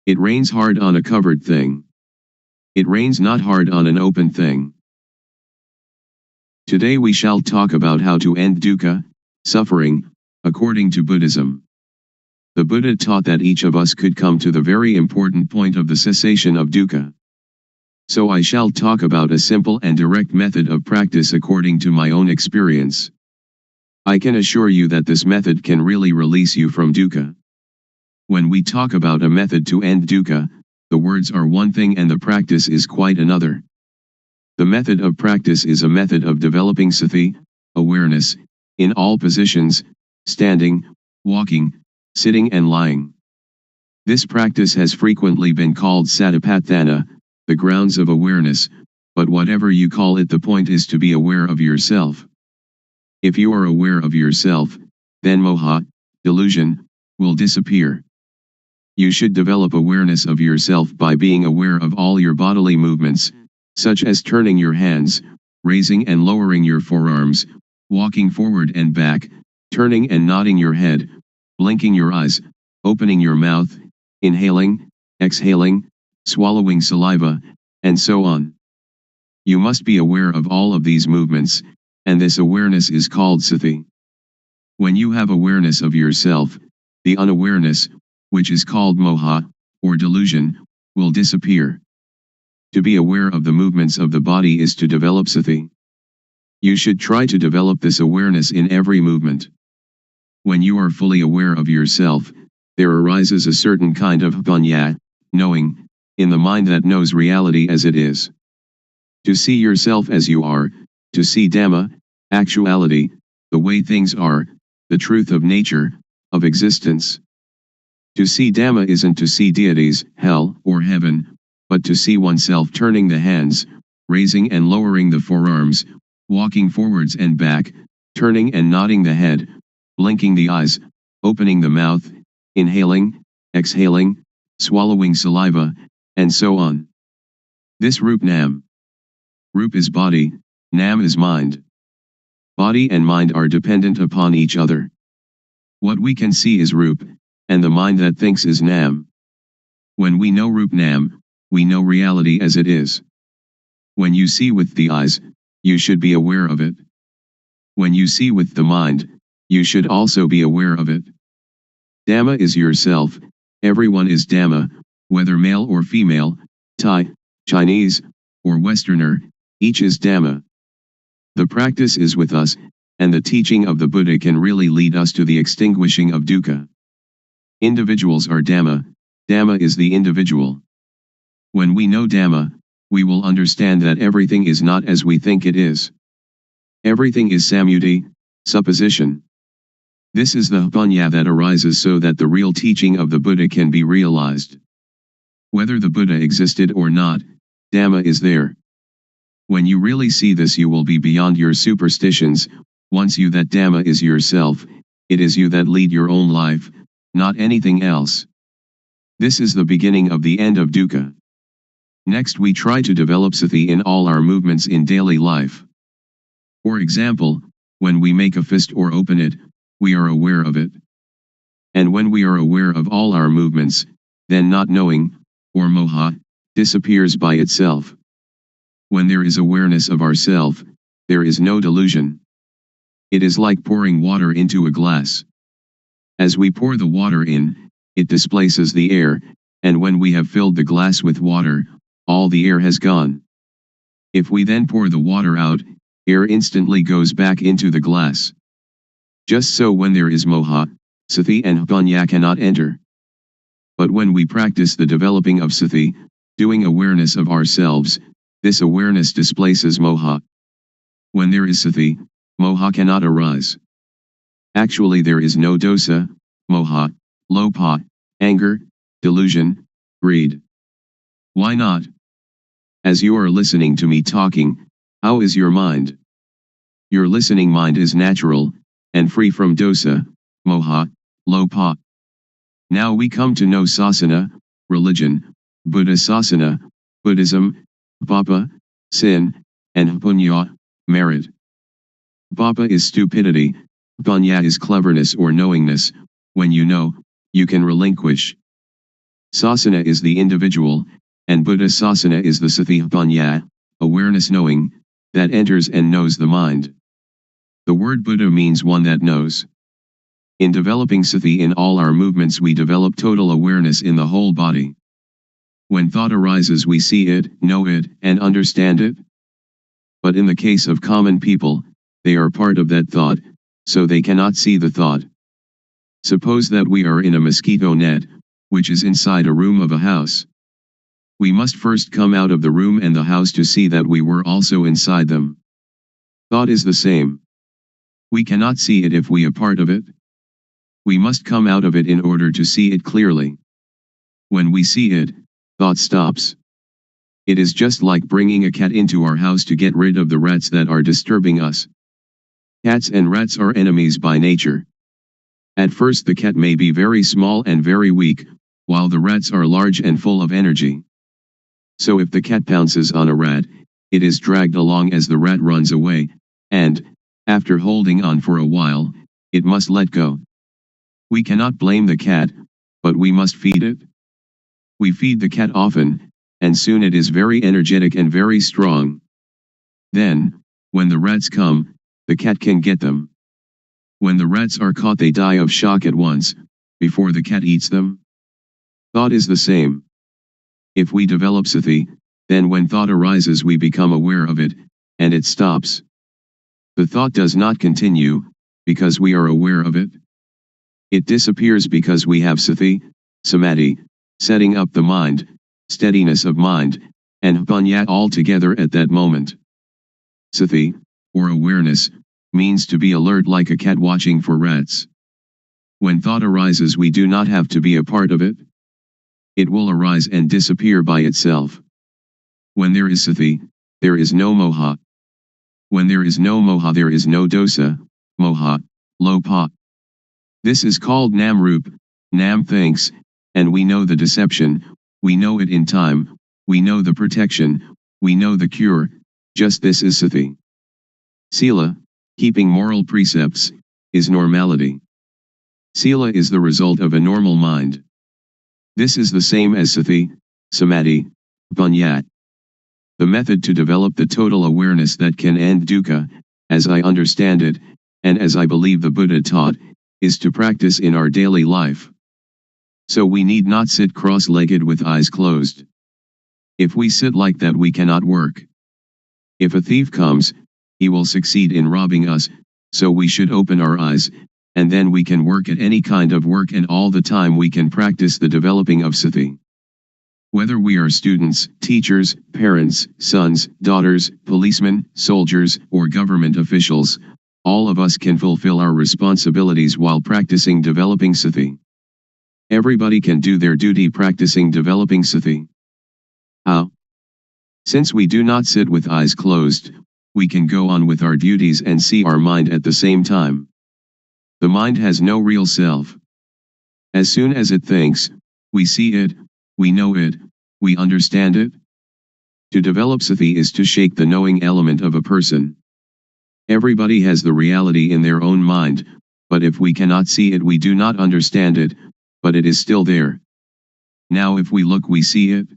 It rains hard on a covered thing. It rains not hard on an open thing. Today we shall talk about how to end dukkha, suffering, according to Buddhism. The Buddha taught that each of us could come to the very important point of the cessation of dukkha. So I shall talk about a simple and direct method of practice according to my own experience. I can assure you that this method can really release you from dukkha. When we talk about a method to end dukkha, the words are one thing and the practice is quite another. The method of practice is a method of developing sati, awareness, in all positions, standing, walking, sitting and lying. This practice has frequently been called satipatthana, the grounds of awareness, but whatever you call it, the point is to be aware of yourself. If you are aware of yourself, then moha, delusion, will disappear. You should develop awareness of yourself by being aware of all your bodily movements, such as turning your hands, raising and lowering your forearms, walking forward and back, turning and nodding your head, blinking your eyes, opening your mouth, inhaling, exhaling, swallowing saliva, and so on. You must be aware of all of these movements, and this awareness is called sati. When you have awareness of yourself, the unawareness, which is called moha, or delusion, will disappear. To be aware of the movements of the body is to develop sati. You should try to develop this awareness in every movement. When you are fully aware of yourself, there arises a certain kind of panya, knowing, in the mind that knows reality as it is. To see yourself as you are, to see Dhamma, actuality, the way things are, the truth of nature, of existence. To see Dhamma isn't to see deities, hell, or heaven, but to see oneself turning the hands, raising and lowering the forearms, walking forwards and back, turning and nodding the head, blinking the eyes, opening the mouth, inhaling, exhaling, swallowing saliva, and so on. This Rup Nam. Rup is body, Nam is mind. Body and mind are dependent upon each other. What we can see is Rup, and the mind that thinks is Nam. When we know Rup Nam, we know reality as it is. When you see with the eyes, you should be aware of it. When you see with the mind, you should also be aware of it. Dhamma is yourself, everyone is Dhamma, whether male or female, Thai, Chinese, or Westerner, each is Dhamma. The practice is with us, and the teaching of the Buddha can really lead us to the extinguishing of dukkha. Individuals are Dhamma, Dhamma is the individual. When we know Dhamma, we will understand that everything is not as we think it is. Everything is samyuti, supposition. This is the panya that arises so that the real teaching of the Buddha can be realized. Whether the Buddha existed or not, Dhamma is there. When you really see this, you will be beyond your superstitions. Once you that Dhamma is yourself, it is you that lead your own life, not anything else. This is the beginning of the end of dukkha. Next we try to develop sati in all our movements in daily life. For example, when we make a fist or open it, we are aware of it. And when we are aware of all our movements, then not knowing, or moha, disappears by itself. When there is awareness of ourself, there is no delusion. It is like pouring water into a glass. As we pour the water in, it displaces the air, and when we have filled the glass with water, all the air has gone. If we then pour the water out, air instantly goes back into the glass. Just so when there is moha, sati and panya cannot enter. But when we practice the developing of sati, doing awareness of ourselves, this awareness displaces moha. When there is sati, moha cannot arise. Actually there is no dosa, moha, lopa, anger, delusion, greed. Why not? As you are listening to me talking, how is your mind? Your listening mind is natural, and free from dosa, moha, lopa. Now we come to know sasana, religion, Buddha sasana, Buddhism, papa, sin, and punya, merit. Papa is stupidity, punya is cleverness or knowingness. When you know, you can relinquish. Sasana is the individual, and Buddha sasana is the sati punya, awareness knowing, that enters and knows the mind. The word Buddha means one that knows. In developing sati in all our movements we develop total awareness in the whole body. When thought arises we see it, know it, and understand it. But in the case of common people, they are part of that thought, so they cannot see the thought. Suppose that we are in a mosquito net, which is inside a room of a house. We must first come out of the room and the house to see that we were also inside them. Thought is the same. We cannot see it if we are part of it. We must come out of it in order to see it clearly. When we see it, thought stops. It is just like bringing a cat into our house to get rid of the rats that are disturbing us. Cats and rats are enemies by nature. At first the cat may be very small and very weak, while the rats are large and full of energy. So if the cat pounces on a rat, it is dragged along as the rat runs away, and, after holding on for a while, it must let go. We cannot blame the cat, but we must feed it. We feed the cat often, and soon it is very energetic and very strong. Then, when the rats come, the cat can get them. When the rats are caught they die of shock at once, before the cat eats them. Thought is the same. If we develop sati, then when thought arises we become aware of it, and it stops. The thought does not continue, because we are aware of it. It disappears because we have sati, samadhi, setting up the mind, steadiness of mind, and punya all together at that moment. Sati, or awareness, means to be alert like a cat watching for rats. When thought arises we do not have to be a part of it. It will arise and disappear by itself. When there is sati, there is no moha. When there is no moha there is no dosa, moha, lopa. This is called namrup, nam thinks, and we know the deception, we know it in time, we know the protection, we know the cure, just this is sati. Sila, keeping moral precepts, is normality. Sila is the result of a normal mind. This is the same as sati, samadhi, punya. The method to develop the total awareness that can end dukkha, as I understand it, and as I believe the Buddha taught, is to practice in our daily life. So we need not sit cross-legged with eyes closed. If we sit like that we cannot work. If a thief comes, he will succeed in robbing us, so we should open our eyes, and then we can work at any kind of work and all the time we can practice the developing of sati. Whether we are students, teachers, parents, sons, daughters, policemen, soldiers, or government officials, all of us can fulfill our responsibilities while practicing developing sati. Everybody can do their duty practicing developing sati. How? Since we do not sit with eyes closed, we can go on with our duties and see our mind at the same time. The mind has no real self. As soon as it thinks, we see it, we know it, we understand it. To develop sati is to shake the knowing element of a person. Everybody has the reality in their own mind, but if we cannot see it we do not understand it, but it is still there. Now if we look we see it.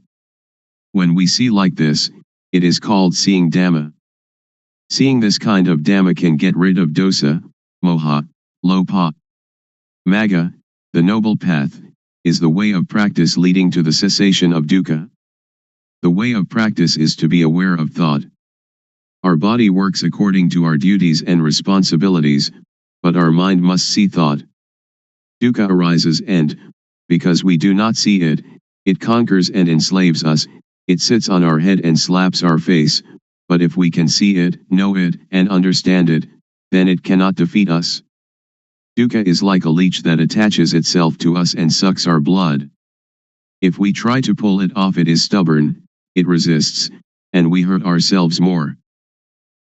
When we see like this, it is called seeing Dhamma. Seeing this kind of Dhamma can get rid of dosa, moha, lopa. Magga, the noble path, is the way of practice leading to the cessation of dukkha. The way of practice is to be aware of thought. Our body works according to our duties and responsibilities, but our mind must see thought. Dukkha arises and, because we do not see it, it conquers and enslaves us, it sits on our head and slaps our face, but if we can see it, know it, and understand it, then it cannot defeat us. Dukkha is like a leech that attaches itself to us and sucks our blood. If we try to pull it off, it is stubborn, it resists, and we hurt ourselves more.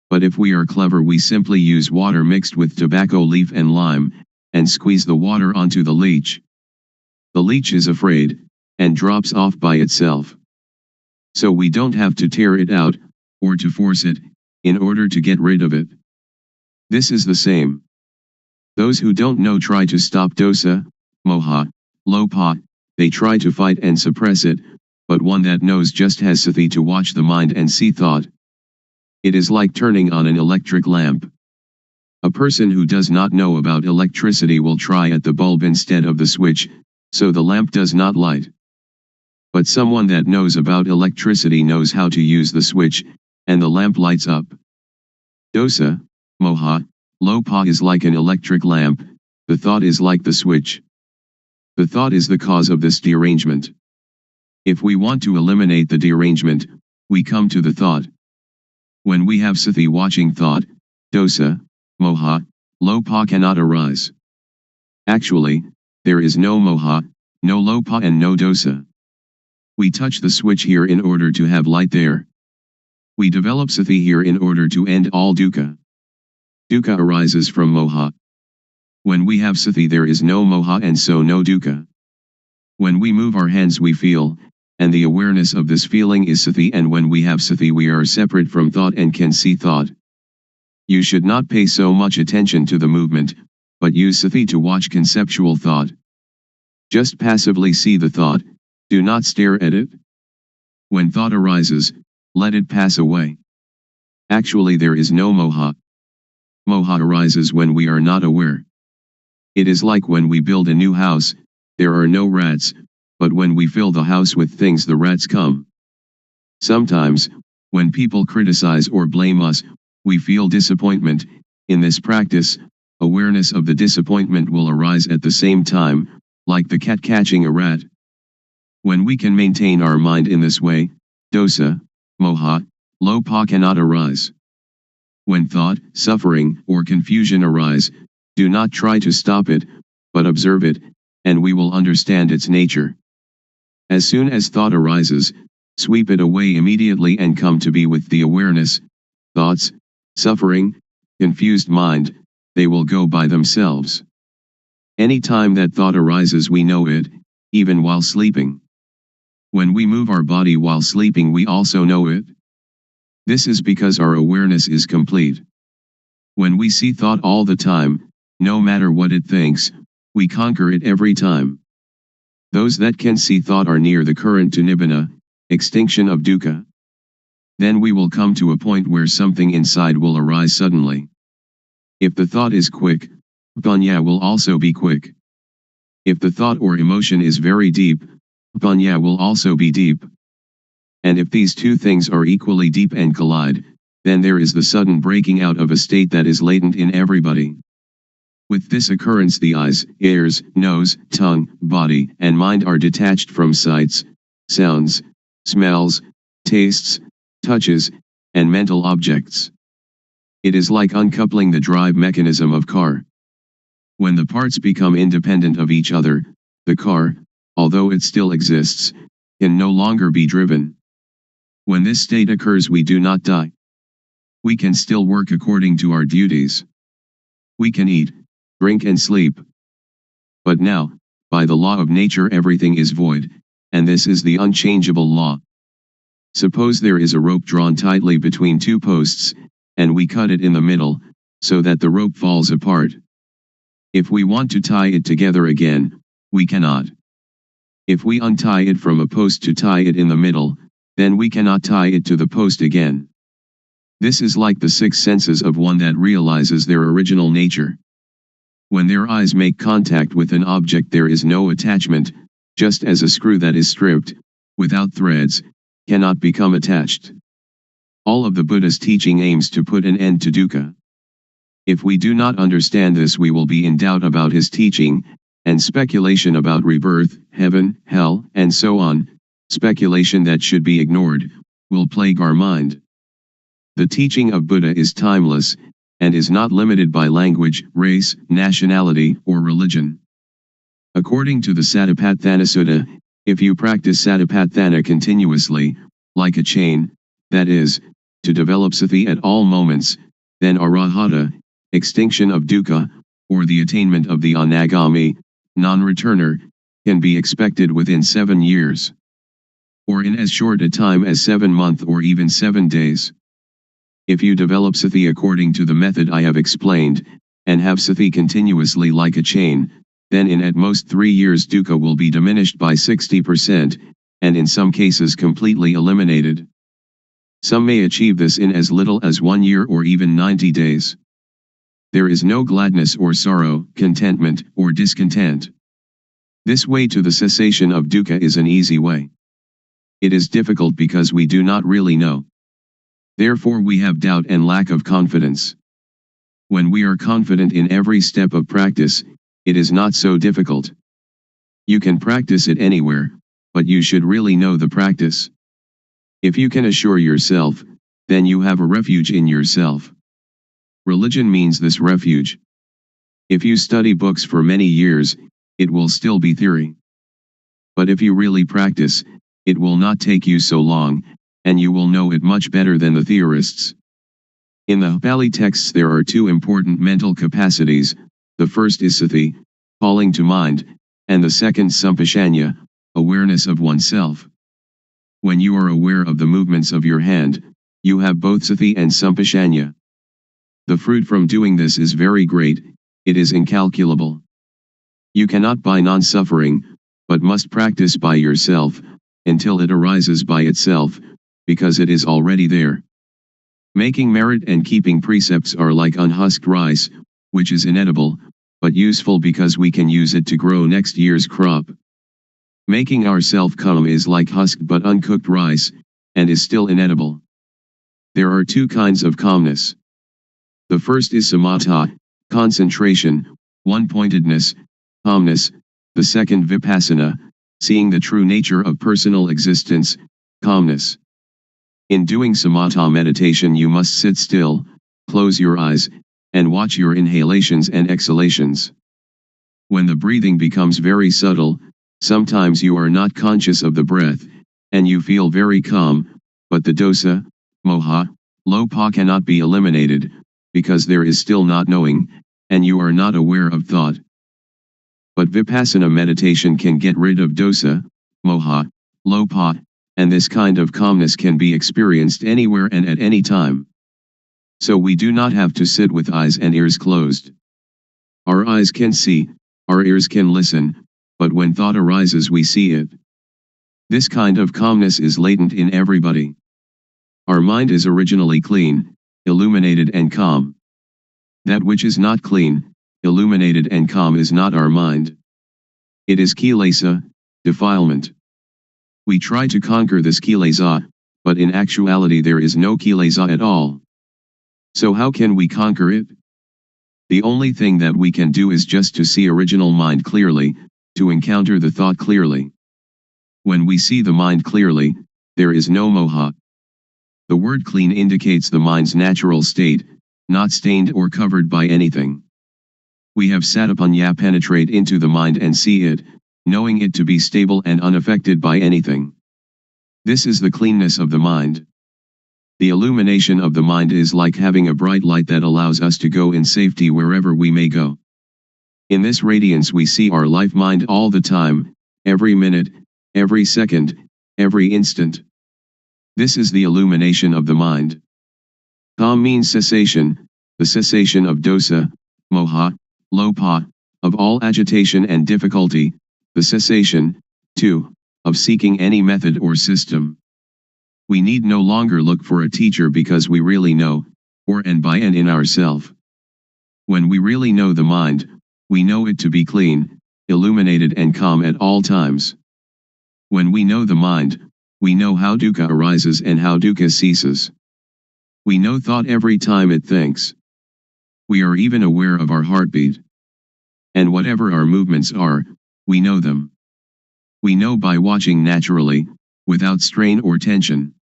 But if we are clever, we simply use water mixed with tobacco leaf and lime, and squeeze the water onto the leech. The leech is afraid, and drops off by itself. So we don't have to tear it out, or to force it, in order to get rid of it. This is the same. Those who don't know try to stop dosa, moha, lopa, they try to fight and suppress it, but one that knows just has sati to watch the mind and see thought. It is like turning on an electric lamp. A person who does not know about electricity will try at the bulb instead of the switch, so the lamp does not light. But someone that knows about electricity knows how to use the switch, and the lamp lights up. Dosa, moha, lopa is like an electric lamp, the thought is like the switch. The thought is the cause of this derangement. If we want to eliminate the derangement, we come to the thought. When we have sati watching thought, dosa, moha, lopa cannot arise. Actually, there is no moha, no lopa and no dosa. We touch the switch here in order to have light there. We develop sati here in order to end all dukkha. Dukkha arises from moha. When we have sati there is no moha and so no dukkha. When we move our hands we feel, and the awareness of this feeling is sati, and when we have sati we are separate from thought and can see thought. You should not pay so much attention to the movement, but use sati to watch conceptual thought. Just passively see the thought, do not stare at it. When thought arises, let it pass away. Actually there is no moha. Moha arises when we are not aware. It is like when we build a new house, there are no rats, but when we fill the house with things the rats come. Sometimes, when people criticize or blame us, we feel disappointment. In this practice, awareness of the disappointment will arise at the same time, like the cat catching a rat. When we can maintain our mind in this way, dosa, moha, lopa cannot arise. When thought, suffering, or confusion arise, do not try to stop it, but observe it, and we will understand its nature. As soon as thought arises, sweep it away immediately and come to be with the awareness. Thoughts, suffering, confused mind, they will go by themselves. Any time that thought arises we know it, even while sleeping. When we move our body while sleeping we also know it. This is because our awareness is complete. When we see thought all the time, no matter what it thinks, we conquer it every time. Those that can see thought are near the current to nibbana, extinction of dukkha. Then we will come to a point where something inside will arise suddenly. If the thought is quick, panya will also be quick. If the thought or emotion is very deep, panya will also be deep. And if these two things are equally deep and collide, then there is the sudden breaking out of a state that is latent in everybody. With this occurrence the eyes, ears, nose, tongue, body, and mind are detached from sights, sounds, smells, tastes, touches, and mental objects. It is like uncoupling the drive mechanism of car. When the parts become independent of each other, the car, although it still exists, can no longer be driven. When this state occurs we do not die. We can still work according to our duties. We can eat, drink and sleep. But now, by the law of nature everything is void, and this is the unchangeable law. Suppose there is a rope drawn tightly between two posts, and we cut it in the middle, so that the rope falls apart. If we want to tie it together again, we cannot. If we untie it from a post to tie it in the middle, then we cannot tie it to the post again. This is like the six senses of one that realizes their original nature. When their eyes make contact with an object there is no attachment, just as a screw that is stripped, without threads, cannot become attached. All of the Buddha's teaching aims to put an end to dukkha. If we do not understand this we will be in doubt about his teaching, and speculation about rebirth, heaven, hell, and so on, speculation that should be ignored, will plague our mind. The teaching of Buddha is timeless, and is not limited by language, race, nationality, or religion. According to the Satipatthana Sutta, if you practice Satipatthana continuously, like a chain, that is, to develop sati at all moments, then arahata, extinction of dukkha, or the attainment of the anagami, non-returner, can be expected within 7 years. Or in as short a time as 7 months or even 7 days. If you develop sati according to the method I have explained, and have sati continuously like a chain, then in at most 3 years dukkha will be diminished by 60%, and in some cases completely eliminated. Some may achieve this in as little as 1 year or even 90 days. There is no gladness or sorrow, contentment or discontent. This way to the cessation of dukkha is an easy way. It is difficult because we do not really know. Therefore we have doubt and lack of confidence. When we are confident in every step of practice, it is not so difficult. You can practice it anywhere, but you should really know the practice. If you can assure yourself, then you have a refuge in yourself. Religion means this refuge. If you study books for many years, it will still be theory. But if you really practice, it will not take you so long, and you will know it much better than the theorists. In the Pali texts there are 2 important mental capacities, the first is sati, calling to mind, and the second sampashanya, awareness of oneself. When you are aware of the movements of your hand, you have both sati and sampashanya. The fruit from doing this is very great, it is incalculable. You cannot buy non-suffering, but must practice by yourself, until it arises by itself, because it is already there. Making merit and keeping precepts are like unhusked rice, which is inedible, but useful because we can use it to grow next year's crop. Making ourself calm is like husked but uncooked rice, and is still inedible. There are 2 kinds of calmness. The first is samatha, concentration, one-pointedness, calmness, the second vipassana, seeing the true nature of personal existence, calmness. In doing samatha meditation you must sit still, close your eyes, and watch your inhalations and exhalations. When the breathing becomes very subtle, sometimes you are not conscious of the breath, and you feel very calm, but the dosa, moha, lopa cannot be eliminated, because there is still not knowing, and you are not aware of thought. But vipassana meditation can get rid of dosa, moha, lopa, and this kind of calmness can be experienced anywhere and at any time. So we do not have to sit with eyes and ears closed. Our eyes can see, our ears can listen, but when thought arises we see it. This kind of calmness is latent in everybody. Our mind is originally clean, illuminated and calm. That which is not clean, illuminated and calm is not our mind. It is kilesa, defilement. We try to conquer this kilesa, but in actuality there is no kilesa at all. So how can we conquer it? The only thing that we can do is just to see original mind clearly, to encounter the thought clearly. When we see the mind clearly, there is no moha. The word clean indicates the mind's natural state, not stained or covered by anything. We have satipanya penetrate into the mind and see it, knowing it to be stable and unaffected by anything. This is the cleanness of the mind. The illumination of the mind is like having a bright light that allows us to go in safety wherever we may go. In this radiance we see our life mind all the time, every minute, every second, every instant. This is the illumination of the mind. Calm means cessation, the cessation of dosa, moha, lopa, of all agitation and difficulty, the cessation, too, of seeking any method or system. We need no longer look for a teacher because we really know, for and by and in ourself. When we really know the mind, we know it to be clean, illuminated and calm at all times. When we know the mind, we know how dukkha arises and how dukkha ceases. We know thought every time it thinks. We are even aware of our heartbeat. And whatever our movements are, we know them. We know by watching naturally, without strain or tension.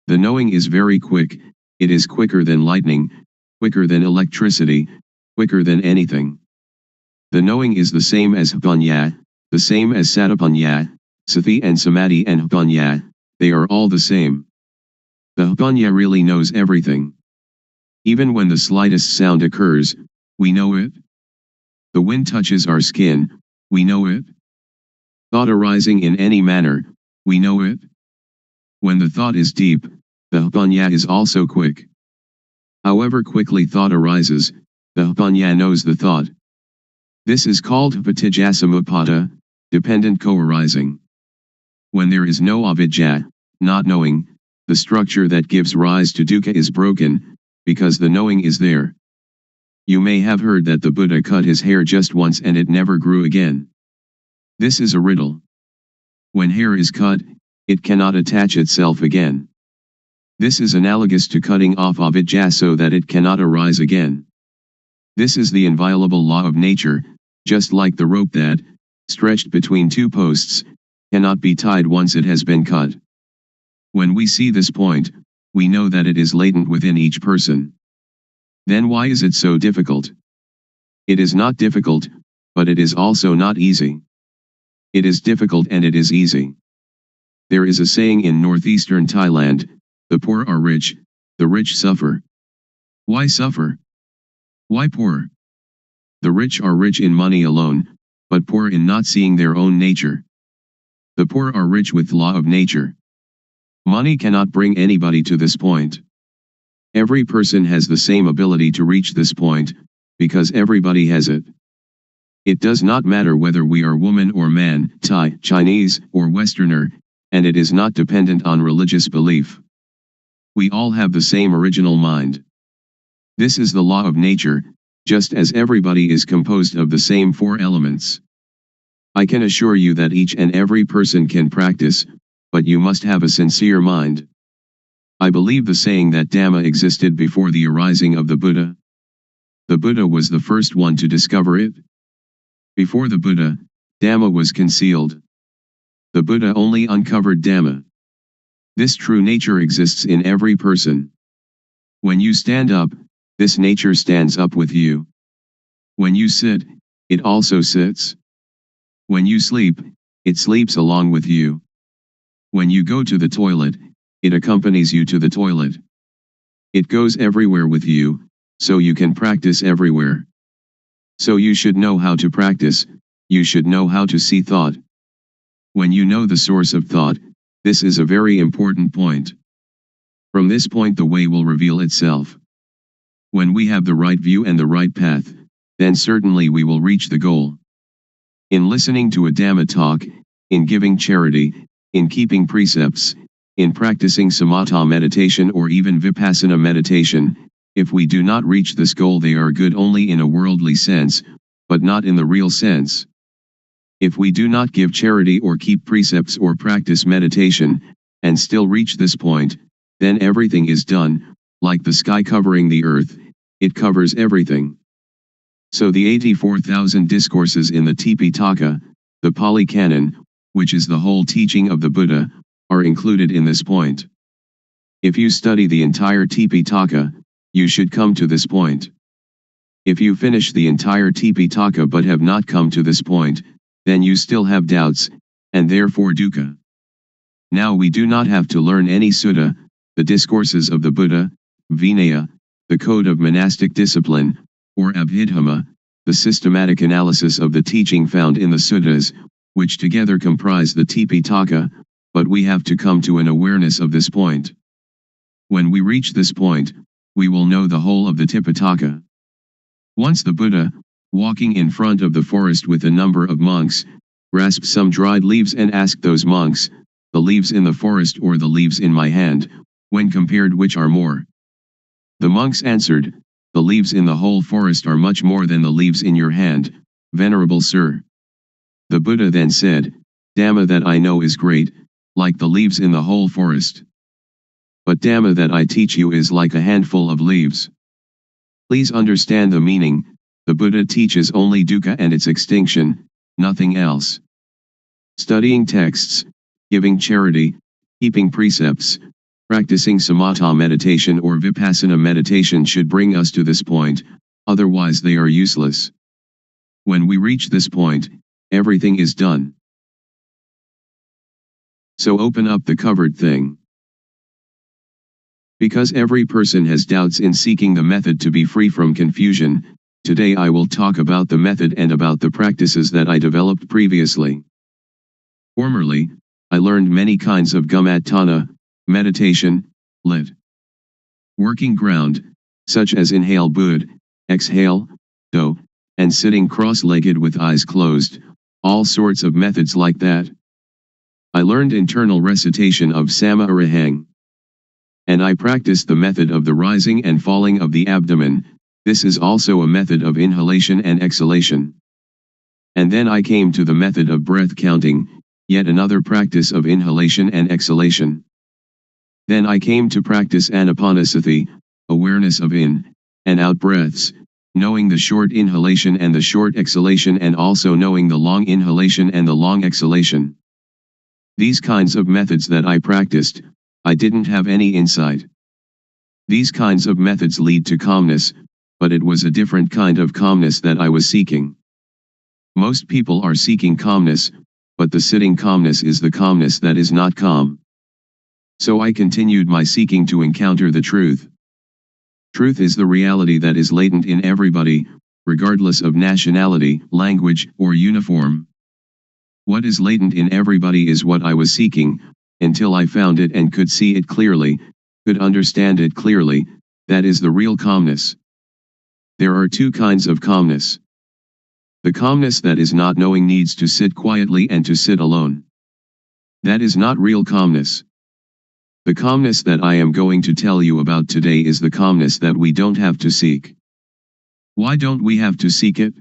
The knowing is very quick, it is quicker than lightning, quicker than electricity, quicker than anything. The knowing is the same as Hapanya, the same as Satapanya, Sati and Samadhi and Hapanya, they are all the same. The Hapanya really knows everything. Even when the slightest sound occurs, we know it. The wind touches our skin, we know it. Thought arising in any manner, we know it. When the thought is deep, the Hapanya is also quick. However quickly thought arises, the Hapanya knows the thought. This is called Hapatijassamuppada, dependent co-arising. When there is no avidya, not knowing, the structure that gives rise to dukkha is broken, because the knowing is there. You may have heard that the Buddha cut his hair just once and it never grew again. This is a riddle. When hair is cut, it cannot attach itself again. This is analogous to cutting off avidya so that it cannot arise again. This is the inviolable law of nature, just like the rope that, stretched between two posts, cannot be tied once it has been cut. When we see this point, we know that it is latent within each person. Then why is it so difficult? It is not difficult, but it is also not easy. It is difficult and it is easy. There is a saying in northeastern Thailand, the poor are rich, the rich suffer. Why suffer? Why poor? The rich are rich in money alone, but poor in not seeing their own nature. The poor are rich with law of nature. Money cannot bring anybody to this point. Every person has the same ability to reach this point, because everybody has it. It does not matter whether we are woman or man, Thai, Chinese, or Westerner, and it is not dependent on religious belief. We all have the same original mind. This is the law of nature, just as everybody is composed of the same four elements. I can assure you that each and every person can practice, but you must have a sincere mind. I believe the saying that Dhamma existed before the arising of the Buddha. The Buddha was the first one to discover it. Before the Buddha, Dhamma was concealed. The Buddha only uncovered Dhamma. This true nature exists in every person. When you stand up, this nature stands up with you. When you sit, it also sits. When you sleep, it sleeps along with you. When you go to the toilet, it accompanies you to the toilet. It goes everywhere with you, so you can practice everywhere. So you should know how to practice, you should know how to see thought. When you know the source of thought, this is a very important point. From this point the way will reveal itself. When we have the right view and the right path, then certainly we will reach the goal. In listening to a Dhamma talk, in giving charity, in keeping precepts, in practicing samatha meditation or even vipassana meditation, if we do not reach this goal they are good only in a worldly sense, but not in the real sense. If we do not give charity or keep precepts or practice meditation, and still reach this point, then everything is done, like the sky covering the earth, it covers everything. So the 84,000 discourses in the Tipitaka, the Pali Canon, which is the whole teaching of the Buddha, are included in this point. If you study the entire Tipitaka, you should come to this point. If you finish the entire Tipitaka but have not come to this point, then you still have doubts, and therefore dukkha. Now we do not have to learn any sutta, the discourses of the Buddha, Vinaya, the code of monastic discipline, or Abhidhamma, the systematic analysis of the teaching found in the suttas, which together comprise the Tipitaka, but we have to come to an awareness of this point. When we reach this point, we will know the whole of the Tipitaka. Once the Buddha, walking in front of the forest with a number of monks, grasped some dried leaves and asked those monks, the leaves in the forest or the leaves in my hand, when compared which are more? The monks answered, the leaves in the whole forest are much more than the leaves in your hand, venerable sir. The Buddha then said, Dhamma that I know is great, like the leaves in the whole forest. But Dhamma that I teach you is like a handful of leaves. Please understand the meaning, the Buddha teaches only dukkha and its extinction, nothing else. Studying texts, giving charity, keeping precepts, Practicing samatha meditation or vipassana meditation should bring us to this point, otherwise they are useless. When we reach this point, everything is done. So open up the covered thing. Because every person has doubts in seeking the method to be free from confusion, today I will talk about the method and about the practices that I developed previously. Formerly, I learned many kinds of gumatthana, meditation, lit. Working ground, such as inhale bud, exhale, do, and sitting cross-legged with eyes closed, all sorts of methods like that. I learned internal recitation of sama arahang. And I practiced the method of the rising and falling of the abdomen. This is also a method of inhalation and exhalation. And then I came to the method of breath counting, yet another practice of inhalation and exhalation. Then I came to practice anapanasati, awareness of in and out breaths, knowing the short inhalation and the short exhalation and also knowing the long inhalation and the long exhalation. These kinds of methods that I practiced, I didn't have any insight. These kinds of methods lead to calmness, but it was a different kind of calmness that I was seeking. Most people are seeking calmness, but the sitting calmness is the calmness that is not calm. So I continued my seeking to encounter the truth. Truth is the reality that is latent in everybody, regardless of nationality, language, or uniform. What is latent in everybody is what I was seeking, until I found it and could see it clearly, could understand it clearly. That is the real calmness. There are two kinds of calmness. The calmness that is not knowing needs to sit quietly and to sit alone. That is not real calmness. The calmness that I am going to tell you about today is the calmness that we don't have to seek. Why don't we have to seek it?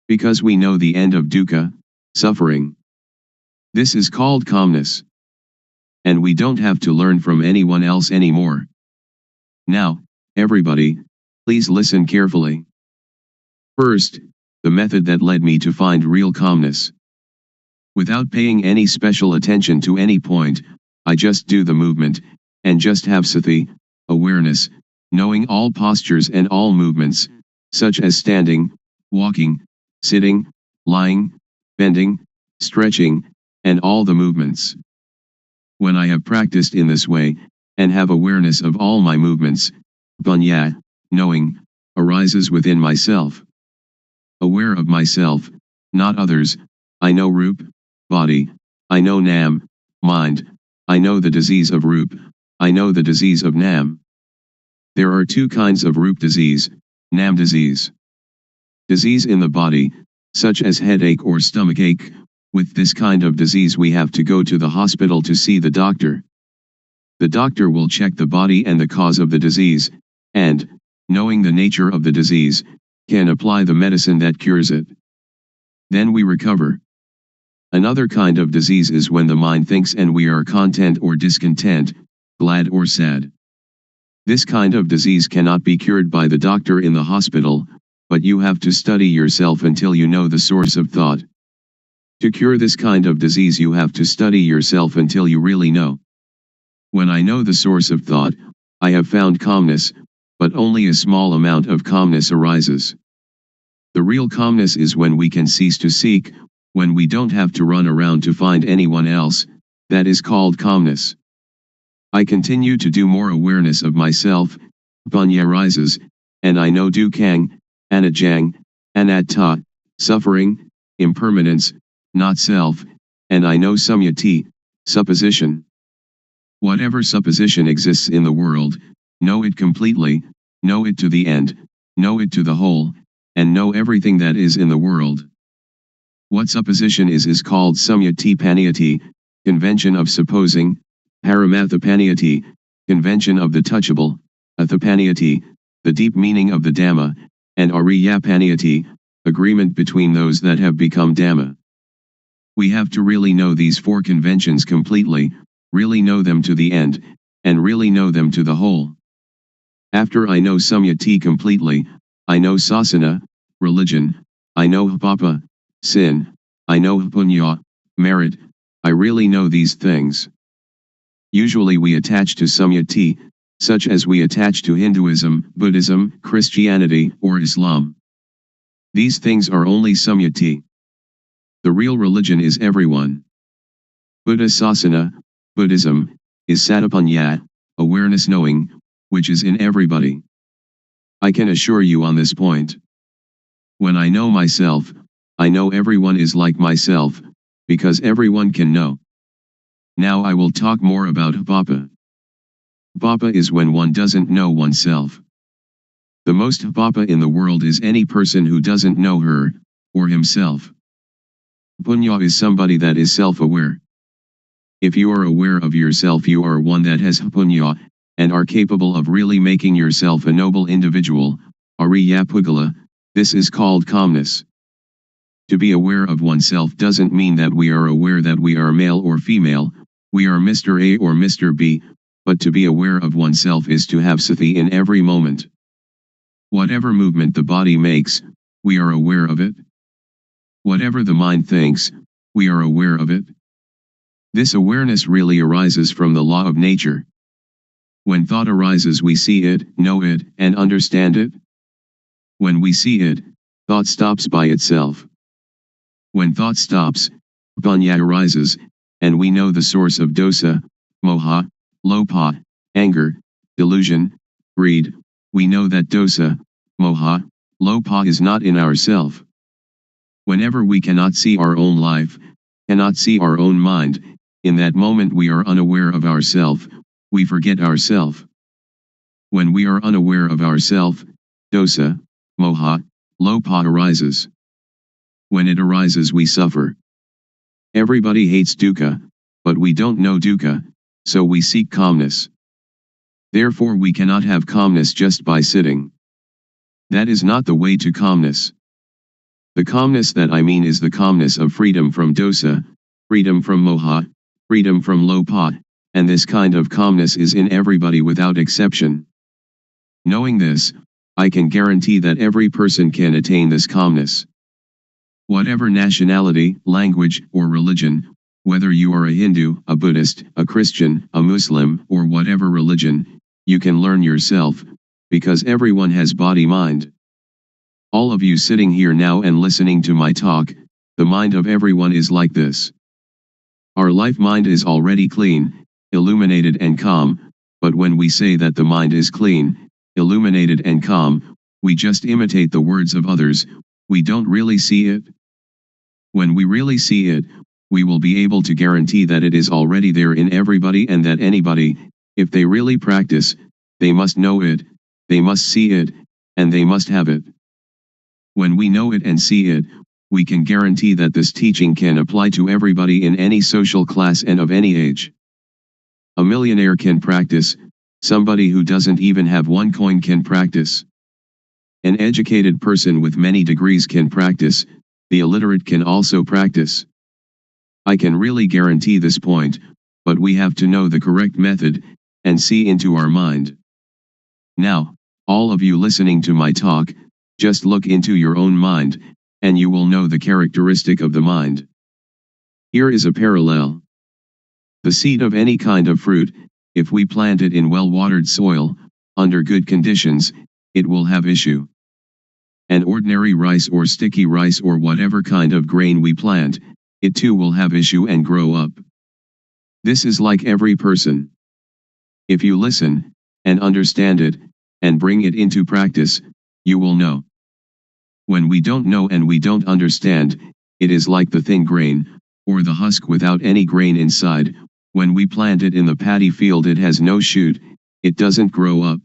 Because we know the end of dukkha, suffering. This is called calmness. And we don't have to learn from anyone else anymore. Now, everybody, please listen carefully. First, the method that led me to find real calmness. Without paying any special attention to any point, I just do the movement, and just have sati, awareness, knowing all postures and all movements, such as standing, walking, sitting, lying, bending, stretching, and all the movements. When I have practiced in this way, and have awareness of all my movements, panya, knowing, arises within myself. Aware of myself, not others, I know Rup, body, I know Nam, mind, I know the disease of Rup, I know the disease of Nam. There are two kinds of Rup disease, Nam disease. Disease in the body, such as headache or stomachache. With this kind of disease we have to go to the hospital to see the doctor. The doctor will check the body and the cause of the disease, and, knowing the nature of the disease, can apply the medicine that cures it. Then we recover. Another kind of disease is when the mind thinks and we are content or discontent, glad or sad. This kind of disease cannot be cured by the doctor in the hospital, but you have to study yourself until you know the source of thought. To cure this kind of disease you have to study yourself until you really know. When I know the source of thought, I have found calmness, but only a small amount of calmness arises. The real calmness is when we can cease to seek, when we don't have to run around to find anyone else, that is called calmness. I continue to do more awareness of myself, panya rises, and I know dukkang, anajang, anatta, suffering, impermanence, not self, and I know samyati, supposition. Whatever supposition exists in the world, know it completely, know it to the end, know it to the whole, and know everything that is in the world. What supposition is called samyati paniyati, convention of supposing, paramathapaniyati, convention of the touchable, athapaniyati, the deep meaning of the Dhamma, and ariyapaniyati, agreement between those that have become Dhamma. We have to really know these four conventions completely, really know them to the end, and really know them to the whole. After I know samyati completely, I know sasana, religion, I know papa, sin, I know punya, merit, I really know these things. Usually we attach to samyati, such as we attach to Hinduism, Buddhism, Christianity, or Islam. These things are only samyati. The real religion is everyone. Buddha Sasana, Buddhism, is satapanya, awareness knowing, which is in everybody. I can assure you on this point. When I know myself, I know everyone is like myself, because everyone can know. Now I will talk more about vipapa. Vipapa is when one doesn't know oneself. The most vipapa in the world is any person who doesn't know her, or himself. Punya is somebody that is self-aware. If you are aware of yourself, you are one that has punya, and are capable of really making yourself a noble individual, ariya pugala. This is called calmness. To be aware of oneself doesn't mean that we are aware that we are male or female, we are Mr. A or Mr. B, but to be aware of oneself is to have sati in every moment. Whatever movement the body makes, we are aware of it. Whatever the mind thinks, we are aware of it. This awareness really arises from the law of nature. When thought arises, we see it, know it, and understand it. When we see it, thought stops by itself. When thought stops, panya arises, and we know the source of dosa, moha, lopa, anger, delusion, greed. We know that dosa, moha, lopa is not in ourself. Whenever we cannot see our own life, cannot see our own mind, in that moment we are unaware of ourself, we forget ourself. When we are unaware of ourself, dosa, moha, lopa arises. When it arises, we suffer. Everybody hates dukkha, but we don't know dukkha, so we seek calmness. Therefore we cannot have calmness just by sitting. That is not the way to calmness. The calmness that I mean is the calmness of freedom from dosa, freedom from moha, freedom from lopa, and this kind of calmness is in everybody without exception. Knowing this, I can guarantee that every person can attain this calmness. Whatever nationality, language, or religion, whether you are a Hindu, a Buddhist, a Christian, a Muslim, or whatever religion, you can learn yourself, because everyone has body-mind. All of you sitting here now and listening to my talk, the mind of everyone is like this. Our life mind is already clean, illuminated and calm, but when we say that the mind is clean, illuminated and calm, we just imitate the words of others, we don't really see it. When we really see it, we will be able to guarantee that it is already there in everybody and that anybody, if they really practice, they must know it, they must see it, and they must have it. When we know it and see it, we can guarantee that this teaching can apply to everybody in any social class and of any age. A millionaire can practice, somebody who doesn't even have one coin can practice. An educated person with many degrees can practice, the illiterate can also practice. I can really guarantee this point, but we have to know the correct method, and see into our mind. Now, all of you listening to my talk, just look into your own mind, and you will know the characteristic of the mind. Here is a parallel. The seed of any kind of fruit, if we plant it in well-watered soil, under good conditions, it will have issue. An ordinary rice or sticky rice or whatever kind of grain we plant, it too will have issue and grow up. This is like every person. If you listen, and understand it, and bring it into practice, you will know. When we don't know and we don't understand, it is like the thin grain, or the husk without any grain inside. When we plant it in the paddy field, it has no shoot, it doesn't grow up.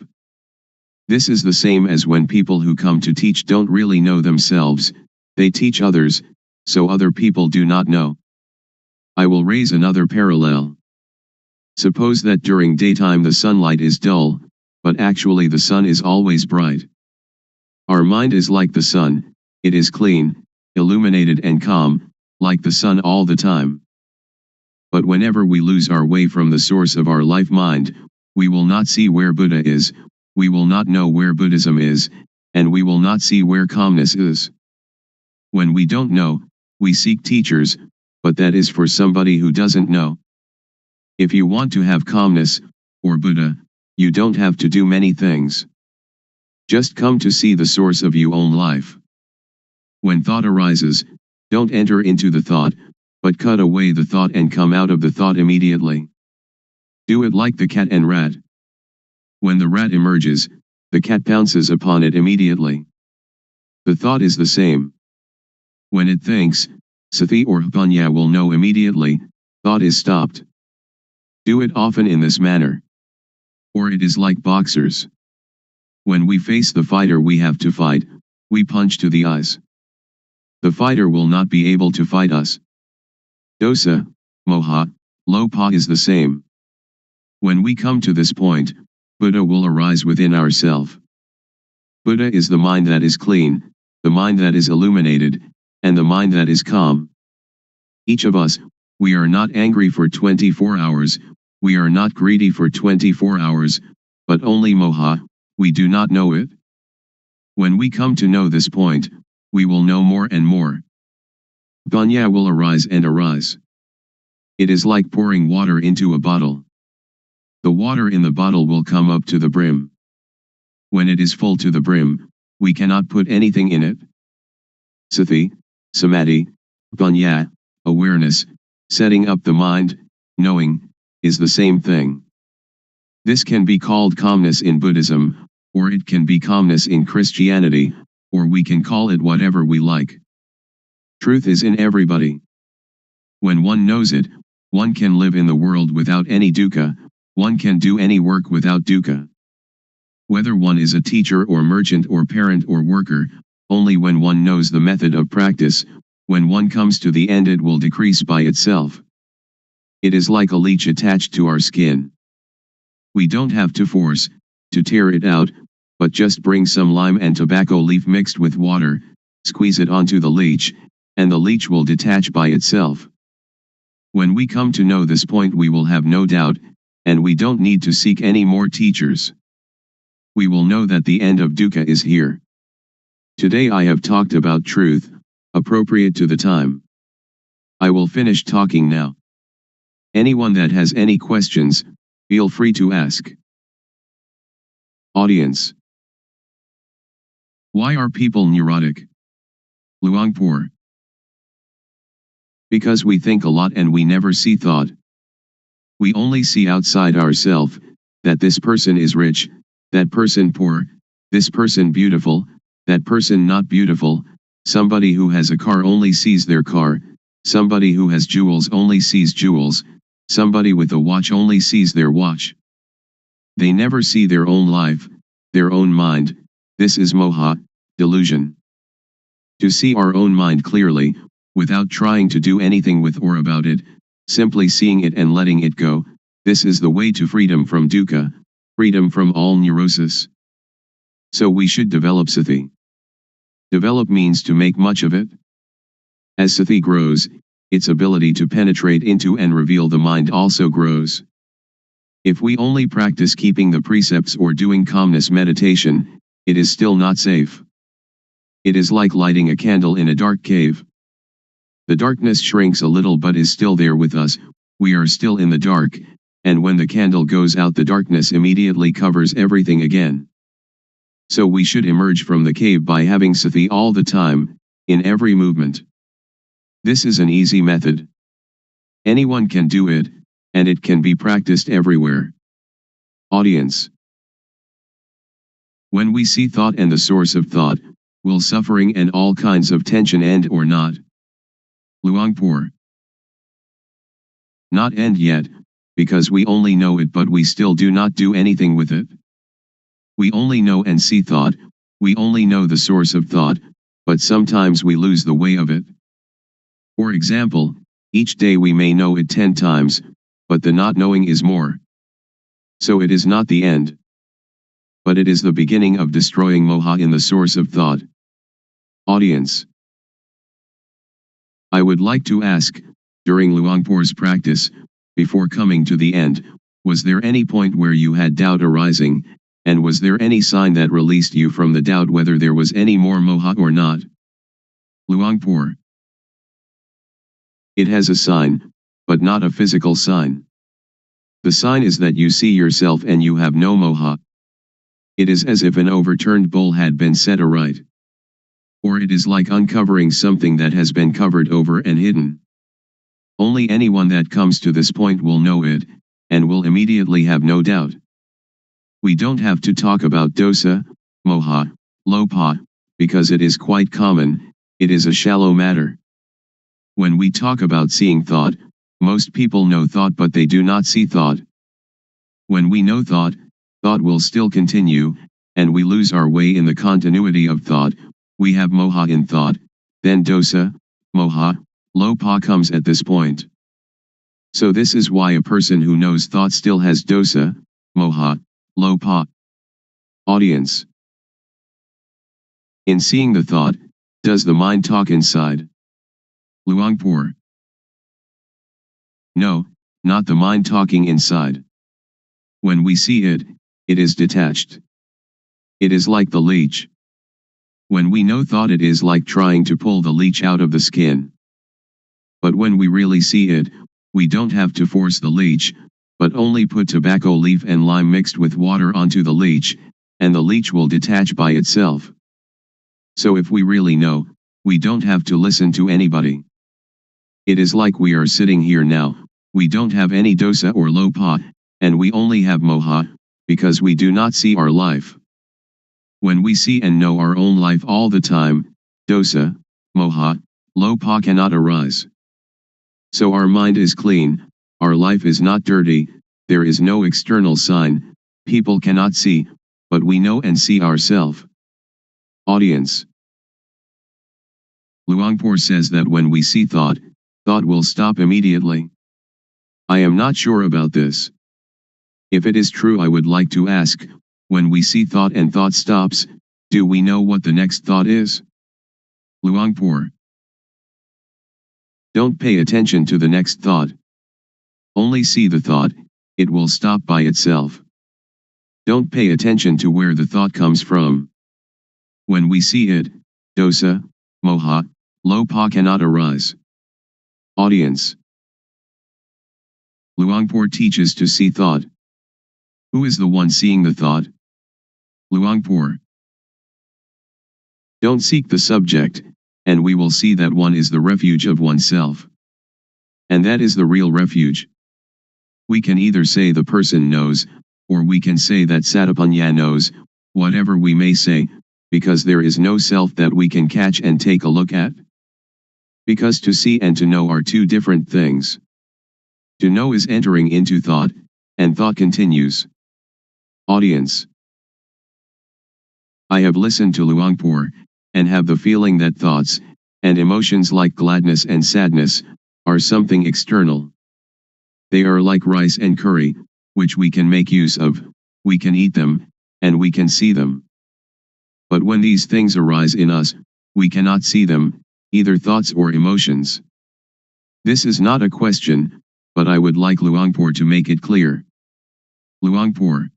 This is the same as when people who come to teach don't really know themselves, they teach others, so other people do not know. I will raise another parallel. Suppose that during daytime the sunlight is dull, but actually the sun is always bright. Our mind is like the sun, it is clean, illuminated and calm, like the sun all the time. But whenever we lose our way from the source of our life mind, we will not see where Buddha is, we will not know where Buddhism is, and we will not see where calmness is. When we don't know, we seek teachers, but that is for somebody who doesn't know. If you want to have calmness, or Buddha, you don't have to do many things. Just come to see the source of your own life. When thought arises, don't enter into the thought, but cut away the thought and come out of the thought immediately. Do it like the cat and rat. When the rat emerges, the cat pounces upon it immediately. The thought is the same. When it thinks, sati or panya will know immediately, thought is stopped. Do it often in this manner. Or it is like boxers. When we face the fighter we have to fight, we punch to the eyes. The fighter will not be able to fight us. Dosa, moha, lopa is the same. When we come to this point, Buddha will arise within ourself. Buddha is the mind that is clean, the mind that is illuminated, and the mind that is calm. Each of us, we are not angry for 24 hours, we are not greedy for 24 hours, but only moha, we do not know it. When we come to know this point, we will know more and more. Panya will arise and arise. It is like pouring water into a bottle. The water in the bottle will come up to the brim. When it is full to the brim, we cannot put anything in it. Sati, samadhi, panya, awareness, setting up the mind, knowing, is the same thing. This can be called calmness in Buddhism, or it can be calmness in Christianity, or we can call it whatever we like. Truth is in everybody. When one knows it, one can live in the world without any dukkha, one can do any work without dukkha. Whether one is a teacher or merchant or parent or worker, only when one knows the method of practice, when one comes to the end it will decrease by itself. It is like a leech attached to our skin. We don't have to force, to tear it out, but just bring some lime and tobacco leaf mixed with water, squeeze it onto the leech, and the leech will detach by itself. When we come to know this point we will have no doubt, and we don't need to seek any more teachers. We will know that the end of dukkha is here. Today I have talked about truth, appropriate to the time. I will finish talking now. Anyone that has any questions, feel free to ask. Audience. Why are people neurotic? Luangpor. Because we think a lot and we never see thought. We only see outside ourselves, that this person is rich, that person poor, this person beautiful, that person not beautiful, somebody who has a car only sees their car, somebody who has jewels only sees jewels, somebody with a watch only sees their watch. They never see their own life, their own mind. This is moha, delusion. To see our own mind clearly, without trying to do anything with or about it, simply seeing it and letting it go, this is the way to freedom from dukkha, freedom from all neurosis. So we should develop sati. Develop means to make much of it. As sati grows, its ability to penetrate into and reveal the mind also grows. If we only practice keeping the precepts or doing calmness meditation, it is still not safe. It is like lighting a candle in a dark cave. The darkness shrinks a little but is still there with us, we are still in the dark, and when the candle goes out the darkness immediately covers everything again. So we should emerge from the cave by having sati all the time, in every movement. This is an easy method. Anyone can do it, and it can be practiced everywhere. Audience. When we see thought and the source of thought, will suffering and all kinds of tension end or not? Luangpor. Not end yet, because we only know it but we still do not do anything with it. We only know and see thought, we only know the source of thought, but sometimes we lose the way of it. For example, each day we may know it 10 times, but the not knowing is more. So it is not the end. But it is the beginning of destroying moha in the source of thought. Audience. I would like to ask, during Luangpor's practice, before coming to the end, was there any point where you had doubt arising, and was there any sign that released you from the doubt whether there was any more moha or not? Luangpor. It has a sign, but not a physical sign. The sign is that you see yourself and you have no moha. It is as if an overturned bowl had been set aright. Or it is like uncovering something that has been covered over and hidden. Only anyone that comes to this point will know it, and will immediately have no doubt. We don't have to talk about dosa, moha, lopa, because it is quite common, it is a shallow matter. When we talk about seeing thought, most people know thought but they do not see thought. When we know thought, thought will still continue, and we lose our way in the continuity of thought. We have moha in thought, then dosa, moha, lopa comes at this point. So this is why a person who knows thought still has dosa, moha, lopa. Audience. In seeing the thought, does the mind talk inside? Luangpor. No, not the mind talking inside. When we see it, it is detached. It is like the leech. When we know thought, it is like trying to pull the leech out of the skin. But when we really see it, we don't have to force the leech, but only put tobacco leaf and lime mixed with water onto the leech, and the leech will detach by itself. So if we really know, we don't have to listen to anybody. It is like we are sitting here now, we don't have any dosa or lopa, and we only have moha, because we do not see our life. When we see and know our own life all the time, dosa, moha, lopa cannot arise. So our mind is clean, our life is not dirty, there is no external sign, people cannot see, but we know and see ourselves. Audience. Luangpor says that when we see thought, thought will stop immediately. I am not sure about this. If it is true, I would like to ask, when we see thought and thought stops, do we know what the next thought is? Luangpor. Don't pay attention to the next thought. Only see the thought, it will stop by itself. Don't pay attention to where the thought comes from. When we see it, dosa, moha, lopa cannot arise. Audience. Luangpor teaches to see thought. Who is the one seeing the thought? Luangpor. Don't seek the subject, and we will see that one is the refuge of oneself. And that is the real refuge. We can either say the person knows, or we can say that Satapanya knows, whatever we may say, because there is no self that we can catch and take a look at. Because to see and to know are two different things. To know is entering into thought, and thought continues. Audience. I have listened to Luangpor, and have the feeling that thoughts, and emotions like gladness and sadness, are something external. They are like rice and curry, which we can make use of, we can eat them, and we can see them. But when these things arise in us, we cannot see them, either thoughts or emotions. This is not a question, but I would like Luangpor to make it clear. Luangpor.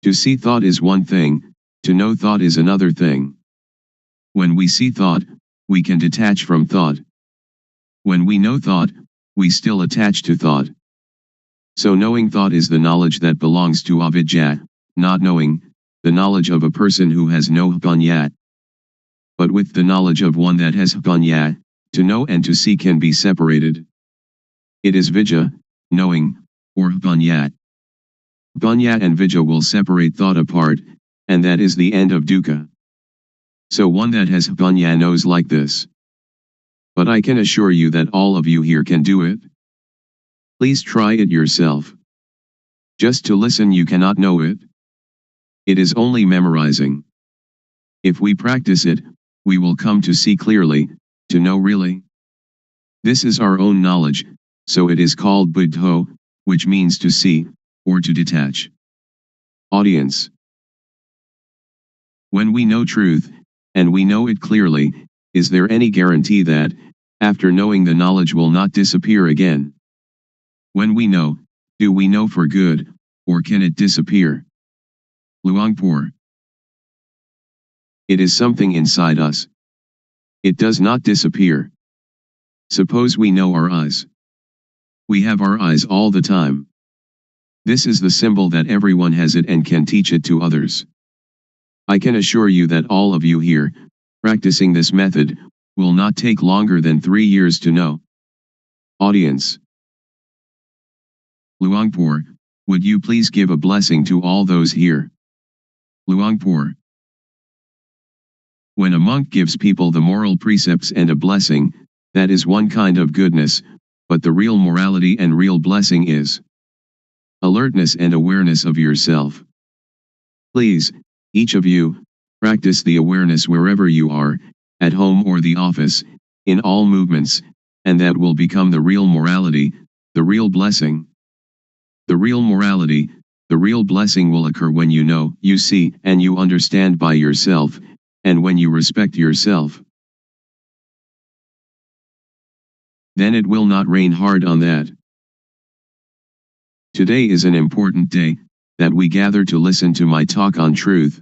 To see thought is one thing, to know thought is another thing. When we see thought, we can detach from thought. When we know thought, we still attach to thought. So knowing thought is the knowledge that belongs to avidya, not knowing, the knowledge of a person who has no panya. But with the knowledge of one that has panya, to know and to see can be separated. It is vidya, knowing, or panya. Panya and vidya will separate thought apart, and that is the end of dukkha. So one that has panya knows like this. But I can assure you that all of you here can do it. Please try it yourself. Just to listen you cannot know it. It is only memorizing. If we practice it, we will come to see clearly, to know really. This is our own knowledge, so it is called buddho, which means to see, or to detach. Audience. When we know truth, and we know it clearly, is there any guarantee that, after knowing the knowledge will not disappear again? When we know, do we know for good, or can it disappear? Luangpor. It is something inside us. It does not disappear. Suppose we know our eyes. We have our eyes all the time. This is the symbol that everyone has it and can teach it to others. I can assure you that all of you here, practicing this method, will not take longer than 3 years to know. Audience. Luangpor, would you please give a blessing to all those here? Luangpor. When a monk gives people the moral precepts and a blessing, that is one kind of goodness, but the real morality and real blessing is alertness and awareness of yourself. Please, each of you, practice the awareness wherever you are, at home or the office, in all movements, and that will become the real morality, the real blessing. The real morality, the real blessing will occur when you know, you see, and you understand by yourself, and when you respect yourself. Then it will not rain hard on that. Today is an important day, that we gather to listen to my talk on truth.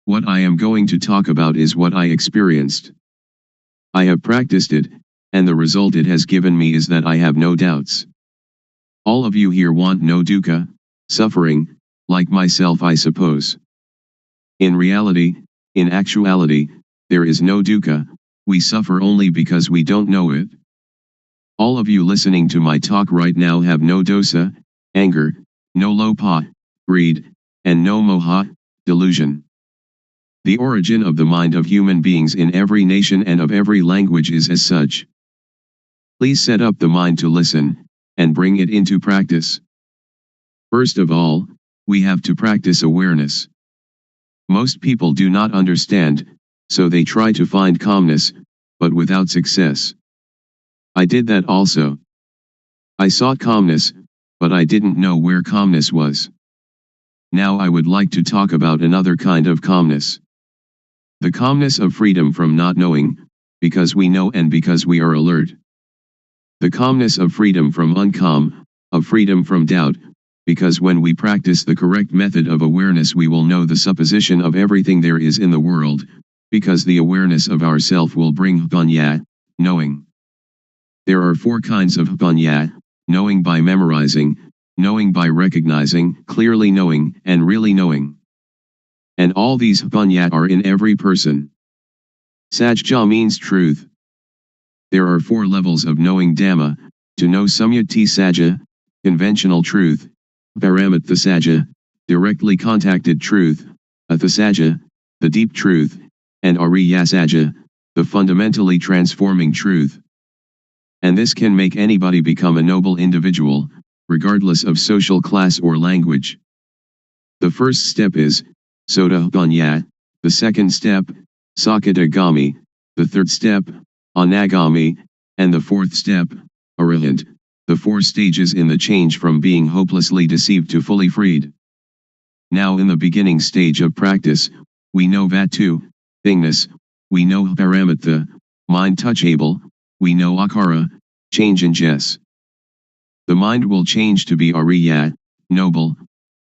What I am going to talk about is what I experienced. I have practiced it, and the result it has given me is that I have no doubts. All of you here want no dukkha, suffering, like myself I suppose. In reality, in actuality, there is no dukkha, we suffer only because we don't know it. All of you listening to my talk right now have no dosa, anger, no lopha, greed, and no moha, delusion. The origin of the mind of human beings in every nation and of every language is as such. Please set up the mind to listen, and bring it into practice. First of all, we have to practice awareness. Most people do not understand, so they try to find calmness, but without success. I did that also. I sought calmness, but I didn't know where calmness was. Now I would like to talk about another kind of calmness. The calmness of freedom from not knowing, because we know and because we are alert. The calmness of freedom from uncalm, of freedom from doubt, because when we practice the correct method of awareness we will know the supposition of everything there is in the world, because the awareness of ourself will bring panya, knowing. There are 4 kinds of panya, knowing by memorizing, knowing by recognizing, clearly knowing, and really knowing. And all these panya are in every person. Sajja means truth. There are 4 levels of knowing Dhamma, to know Samyati Sajja, conventional truth, Paramatha Sajja, directly contacted truth, Atha Sajja, the deep truth, and Ariya Sajja, the fundamentally transforming truth. And this can make anybody become a noble individual, regardless of social class or language. The first step is Sotapanya, the second step, Sakadagami, the third step, Anagami, and the fourth step, Arahant, the 4 stages in the change from being hopelessly deceived to fully freed. Now in the beginning stage of practice, we know Vatu, thingness, we know Paramatha, mind touchable, we know Akara, change in Jess. The mind will change to be Ariya, noble,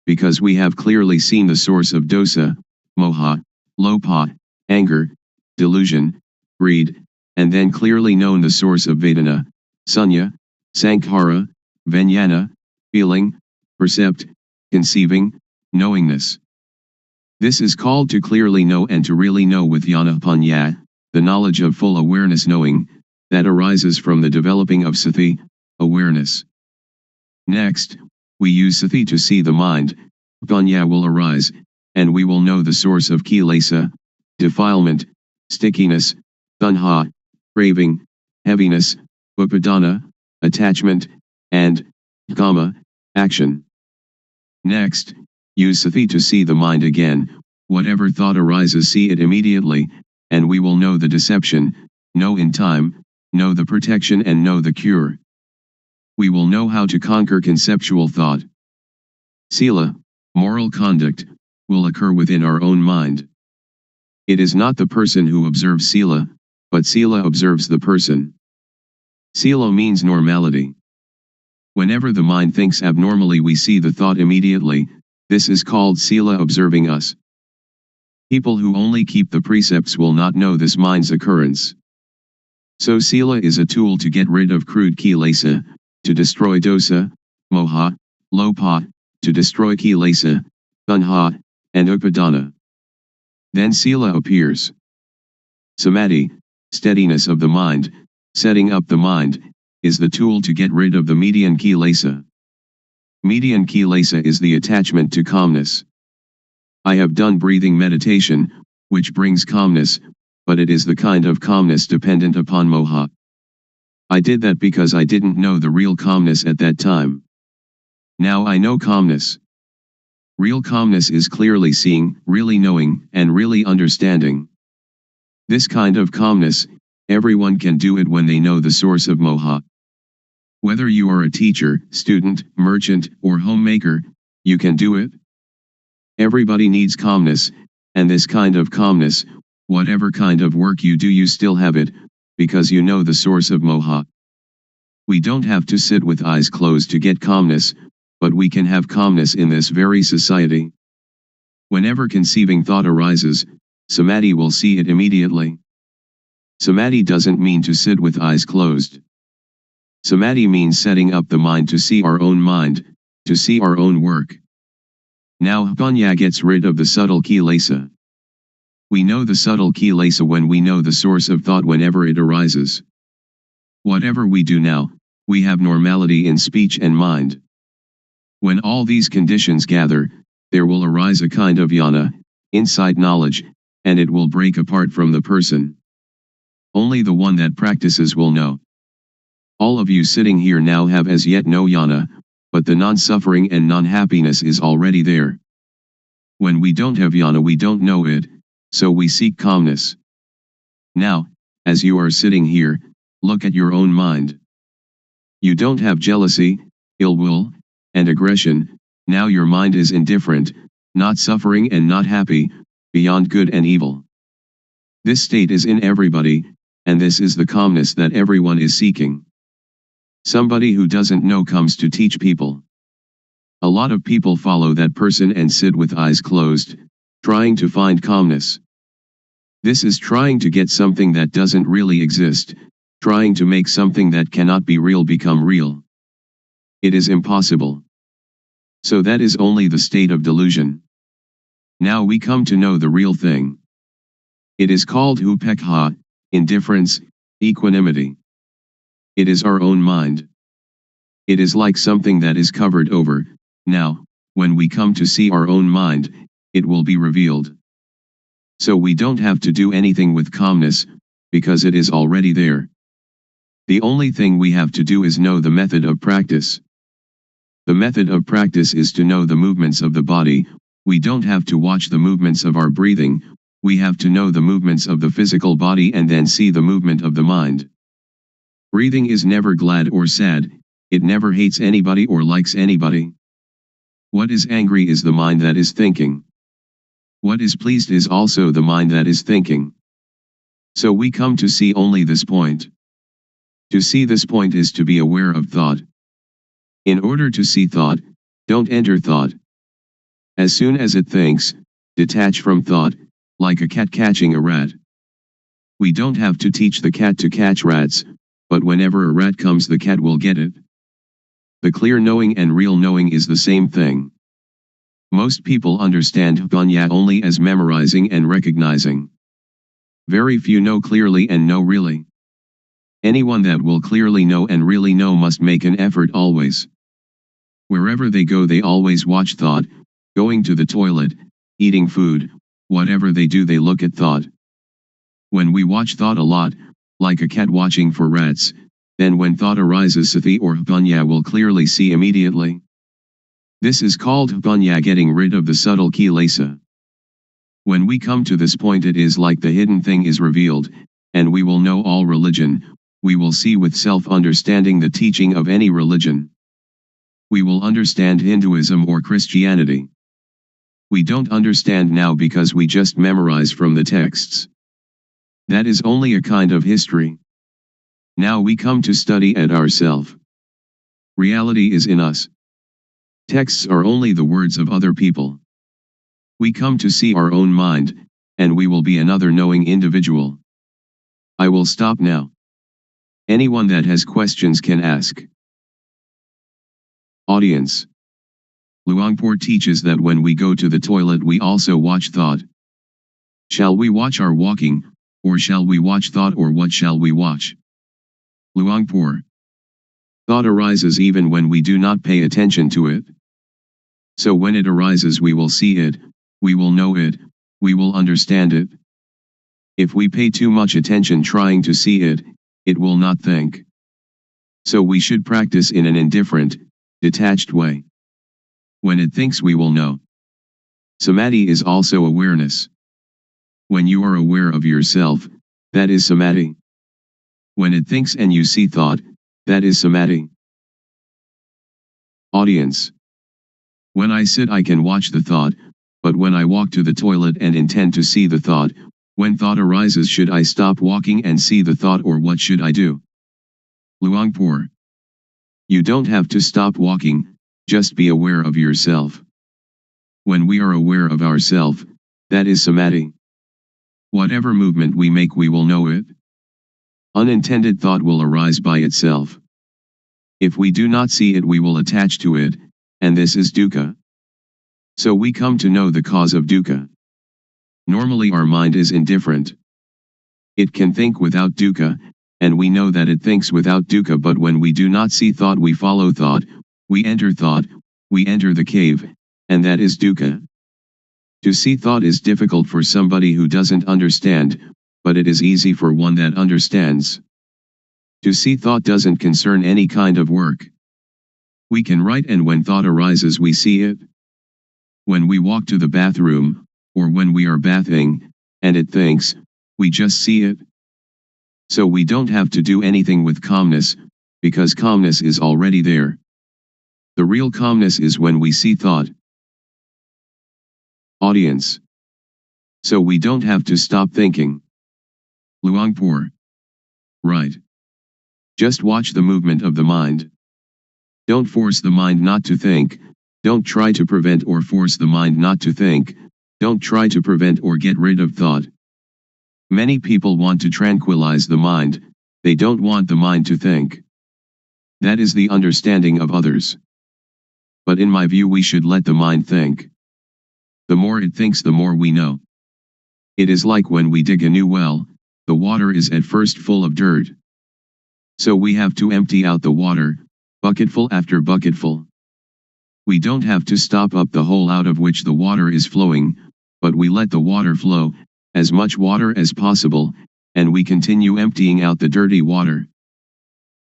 because we have clearly seen the source of dosa, moha, lopha, anger, delusion, greed, and then clearly known the source of Vedana, sunya, sankhara, vijnana, feeling, percept, conceiving, knowingness. This is called to clearly know and to really know with jnana-panya, the knowledge of full awareness knowing, that arises from the developing of sati, awareness. Next, we use sati to see the mind, panya will arise, and we will know the source of kilesa, defilement, stickiness, tanha, craving, heaviness, upadana, attachment, and kama, action. Next, use sati to see the mind again, whatever thought arises see it immediately, and we will know the deception, know in time, know the protection and know the cure. We will know how to conquer conceptual thought. Sila, moral conduct, will occur within our own mind. It is not the person who observes sila, but sila observes the person. Sila means normality. Whenever the mind thinks abnormally we see the thought immediately, this is called sila observing us. People who only keep the precepts will not know this mind's occurrence. So sila is a tool to get rid of crude kilesa, to destroy dosa, moha, lopa, to destroy kilesa, tanha, and upadana. Then sila appears. Samadhi, steadiness of the mind, setting up the mind, is the tool to get rid of the median kilesa. Median kilesa is the attachment to calmness. I have done breathing meditation, which brings calmness, but it is the kind of calmness dependent upon moha. I did that because I didn't know the real calmness at that time. Now I know calmness. Real calmness is clearly seeing, really knowing, and really understanding. This kind of calmness, everyone can do it when they know the source of moha. Whether you are a teacher, student, merchant, or homemaker, you can do it. Everybody needs calmness, and this kind of calmness, whatever kind of work you do, you still have it, because you know the source of moha. We don't have to sit with eyes closed to get calmness, but we can have calmness in this very society. Whenever conceiving thought arises, samadhi will see it immediately. Samadhi doesn't mean to sit with eyes closed. Samadhi means setting up the mind to see our own mind, to see our own work. Now panya gets rid of the subtle kilesa. We know the subtle kilesa when we know the source of thought whenever it arises. Whatever we do now, we have normality in speech and mind. When all these conditions gather, there will arise a kind of jnana, insight knowledge, and it will break apart from the person. Only the one that practices will know. All of you sitting here now have as yet no jnana, but the non-suffering and non-happiness is already there. When we don't have jnana, we don't know it, so we seek calmness. Now, as you are sitting here, look at your own mind. You don't have jealousy, ill will, and aggression. Now your mind is indifferent, not suffering and not happy, beyond good and evil. This state is in everybody, and this is the calmness that everyone is seeking. Somebody who doesn't know comes to teach people. A lot of people follow that person and sit with eyes closed, trying to find calmness. This is trying to get something that doesn't really exist, trying to make something that cannot be real become real. It is impossible. So that is only the state of delusion. Now we come to know the real thing. It is called upekha, indifference, equanimity. It is our own mind. It is like something that is covered over. Now, when we come to see our own mind, it will be revealed. So we don't have to do anything with calmness, because it is already there. The only thing we have to do is know the method of practice. The method of practice is to know the movements of the body. We don't have to watch the movements of our breathing, we have to know the movements of the physical body and then see the movement of the mind. Breathing is never glad or sad, it never hates anybody or likes anybody. What is angry is the mind that is thinking. What is pleased is also the mind that is thinking. So we come to see only this point. To see this point is to be aware of thought. In order to see thought, don't enter thought. As soon as it thinks, detach from thought, like a cat catching a rat. We don't have to teach the cat to catch rats, but whenever a rat comes the cat will get it. The clear knowing and real knowing is the same thing. Most people understand panya only as memorizing and recognizing. Very few know clearly and know really. Anyone that will clearly know and really know must make an effort always. Wherever they go they always watch thought, going to the toilet, eating food, whatever they do they look at thought. When we watch thought a lot, like a cat watching for rats, then when thought arises sati or panya will clearly see immediately. This is called panya, getting rid of the subtle kilesa. When we come to this point it is like the hidden thing is revealed, and we will know all religion, we will see with self-understanding the teaching of any religion. We will understand Hinduism or Christianity. We don't understand now because we just memorize from the texts. That is only a kind of history. Now we come to study at ourselves. Reality is in us. Texts are only the words of other people. We come to see our own mind, and we will be another knowing individual. I will stop now. Anyone that has questions can ask. Audience. Luangpor teaches that when we go to the toilet we also watch thought. Shall we watch our walking, or shall we watch thought, or what shall we watch? Luangpor. Thought arises even when we do not pay attention to it. So when it arises we will see it, we will know it, we will understand it. If we pay too much attention trying to see it, it will not think. So we should practice in an indifferent, detached way. When it thinks we will know. Samadhi is also awareness. When you are aware of yourself, that is samadhi. When it thinks and you see thought, that is samadhi. Audience. When I sit I can watch the thought, but when I walk to the toilet and intend to see the thought, when thought arises should I stop walking and see the thought, or what should I do? Luangpor. You don't have to stop walking, just be aware of yourself. When we are aware of ourself, that is samadhi. Whatever movement we make we will know it. Unintended thought will arise by itself. If we do not see it we will attach to it, and this is dukkha. So we come to know the cause of dukkha. Normally our mind is indifferent. It can think without dukkha, and we know that it thinks without dukkha, but when we do not see thought we follow thought, we enter the cave, and that is dukkha. To see thought is difficult for somebody who doesn't understand, but it is easy for one that understands. To see thought doesn't concern any kind of work. We can write, and when thought arises we see it. When we walk to the bathroom, or when we are bathing, and it thinks, we just see it. So we don't have to do anything with calmness, because calmness is already there. The real calmness is when we see thought. Audience. So we don't have to stop thinking. Luangpor. Right. Just watch the movement of the mind. Don't force the mind not to think, don't try to prevent or force the mind not to think, don't try to prevent or get rid of thought. Many people want to tranquilize the mind, they don't want the mind to think. That is the understanding of others. But in my view we should let the mind think. The more it thinks the more we know. It is like when we dig a new well, the water is at first full of dirt. So we have to empty out the water, bucketful after bucketful. We don't have to stop up the hole out of which the water is flowing, but we let the water flow, as much water as possible, and we continue emptying out the dirty water.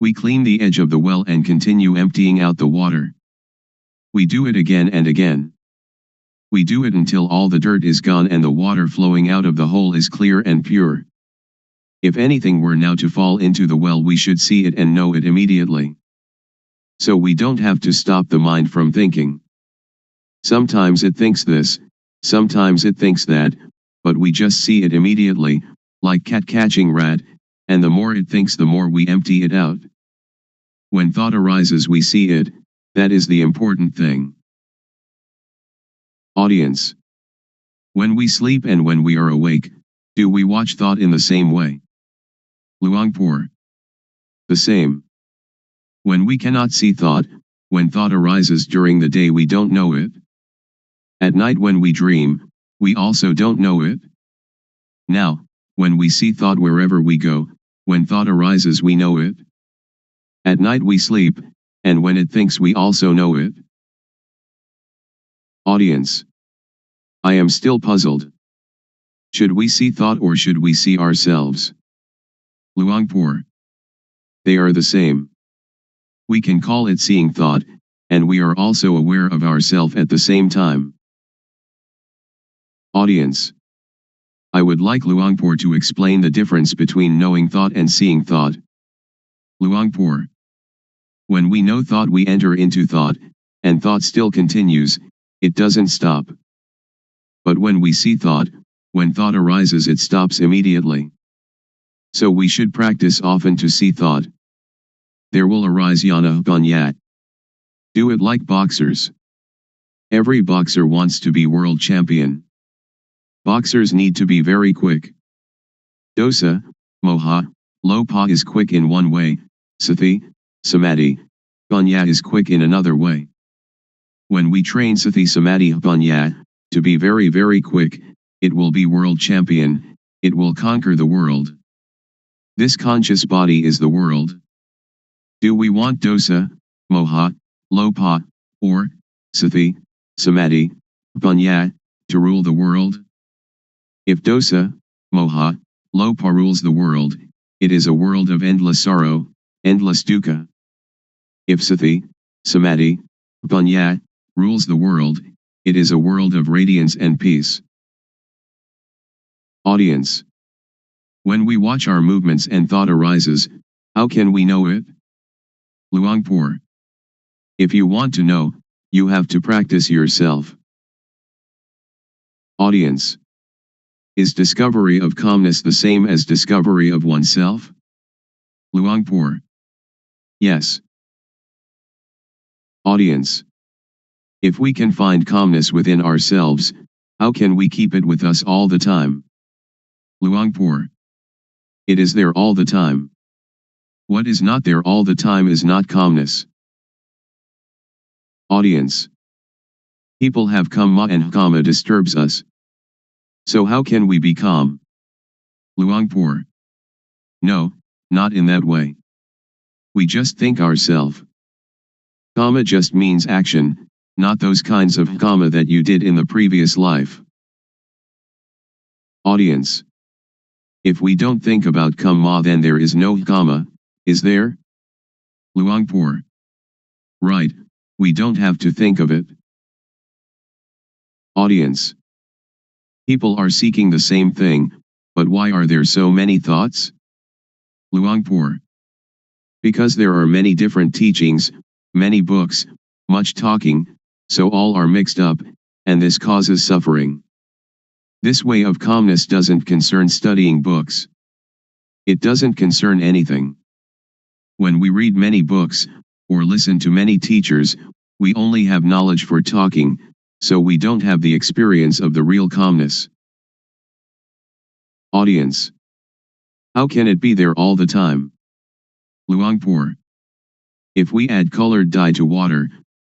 We clean the edge of the well and continue emptying out the water. We do it again and again. We do it until all the dirt is gone and the water flowing out of the hole is clear and pure. If anything were now to fall into the well we should see it and know it immediately. So we don't have to stop the mind from thinking. Sometimes it thinks this, sometimes it thinks that, but we just see it immediately, like cat catching rat, and the more it thinks the more we empty it out. When thought arises we see it, that is the important thing. Audience. When we sleep and when we are awake, do we watch thought in the same way? Luangpor. The same. When we cannot see thought, when thought arises during the day we don't know it. At night when we dream, we also don't know it. Now, when we see thought wherever we go, when thought arises we know it. At night we sleep, and when it thinks we also know it. Audience. I am still puzzled. Should we see thought or should we see ourselves? Luangpor. They are the same. We can call it seeing thought, and we are also aware of ourself at the same time. Audience. I would like Luangpor to explain the difference between knowing thought and seeing thought. Luangpor. When we know thought we enter into thought, and thought still continues, it doesn't stop. But when we see thought, when thought arises it stops immediately. So we should practice often to see thought. There will arise yana ganyat. Do it like boxers. Every boxer wants to be world champion. Boxers need to be very quick. Dosa, moha, lopa is quick in one way, sati, samadhi, ganya is quick in another way. When we train Sati Samadhi Panya, to be very very quick, it will be world champion, it will conquer the world. This conscious body is the world. Do we want dosa, moha, lopa, or Sati, Samadhi, Panya, to rule the world? If dosa, moha, lopa rules the world, it is a world of endless sorrow, endless dukkha. If Sati, Samadhi, Panya, rules the world, it is a world of radiance and peace. Audience. When we watch our movements and thought arises, how can we know it? Luangpor. If you want to know, you have to practice yourself. Audience. Is discovery of calmness the same as discovery of oneself? Luangpor. Yes. Audience. If we can find calmness within ourselves, how can we keep it with us all the time? Luangpor. It is there all the time. What is not there all the time is not calmness. Audience. People have kamma and kamma disturbs us. So how can we be calm? Luangpor. No, not in that way. We just think ourselves. Kamma just means action, not those kinds of kamma that you did in the previous life. Audience. If we don't think about kamma, then there is no kamma, is there? Luangpor. Right, we don't have to think of it. Audience. People are seeking the same thing, but why are there so many thoughts? Luangpor. Because there are many different teachings, many books, much talking, so all are mixed up, and this causes suffering. This way of calmness doesn't concern studying books. It doesn't concern anything. When we read many books, or listen to many teachers, we only have knowledge for talking, so we don't have the experience of the real calmness. Audience. How can it be there all the time? Luangpor. If we add colored dye to water,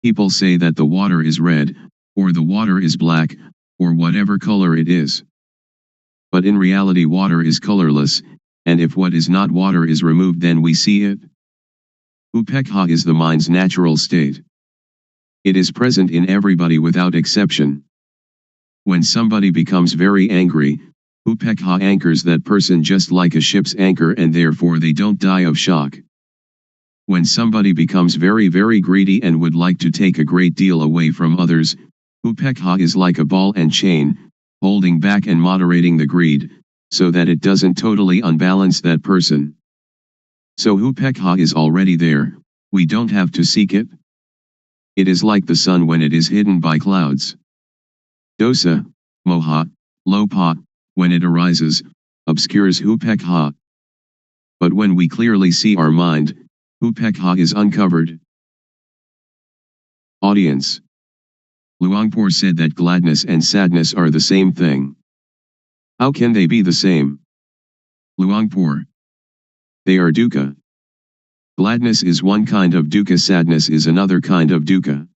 people say that the water is red, or the water is black, or whatever color it is. But in reality water is colorless, and if what is not water is removed then we see it. Upekkha is the mind's natural state. It is present in everybody without exception. When somebody becomes very angry, upekkha anchors that person just like a ship's anchor and therefore they don't die of shock. When somebody becomes very very greedy and would like to take a great deal away from others, upekkha is like a ball and chain, holding back and moderating the greed, so that it doesn't totally unbalance that person. So upekkha is already there, we don't have to seek it. It is like the sun when it is hidden by clouds. Dosa, moha, lopa, when it arises, obscures upekkha. But when we clearly see our mind, upekkha is uncovered. Audience. Luangpor said that gladness and sadness are the same thing. How can they be the same? Luangpor. They are dukkha. Gladness is one kind of dukkha, sadness is another kind of dukkha.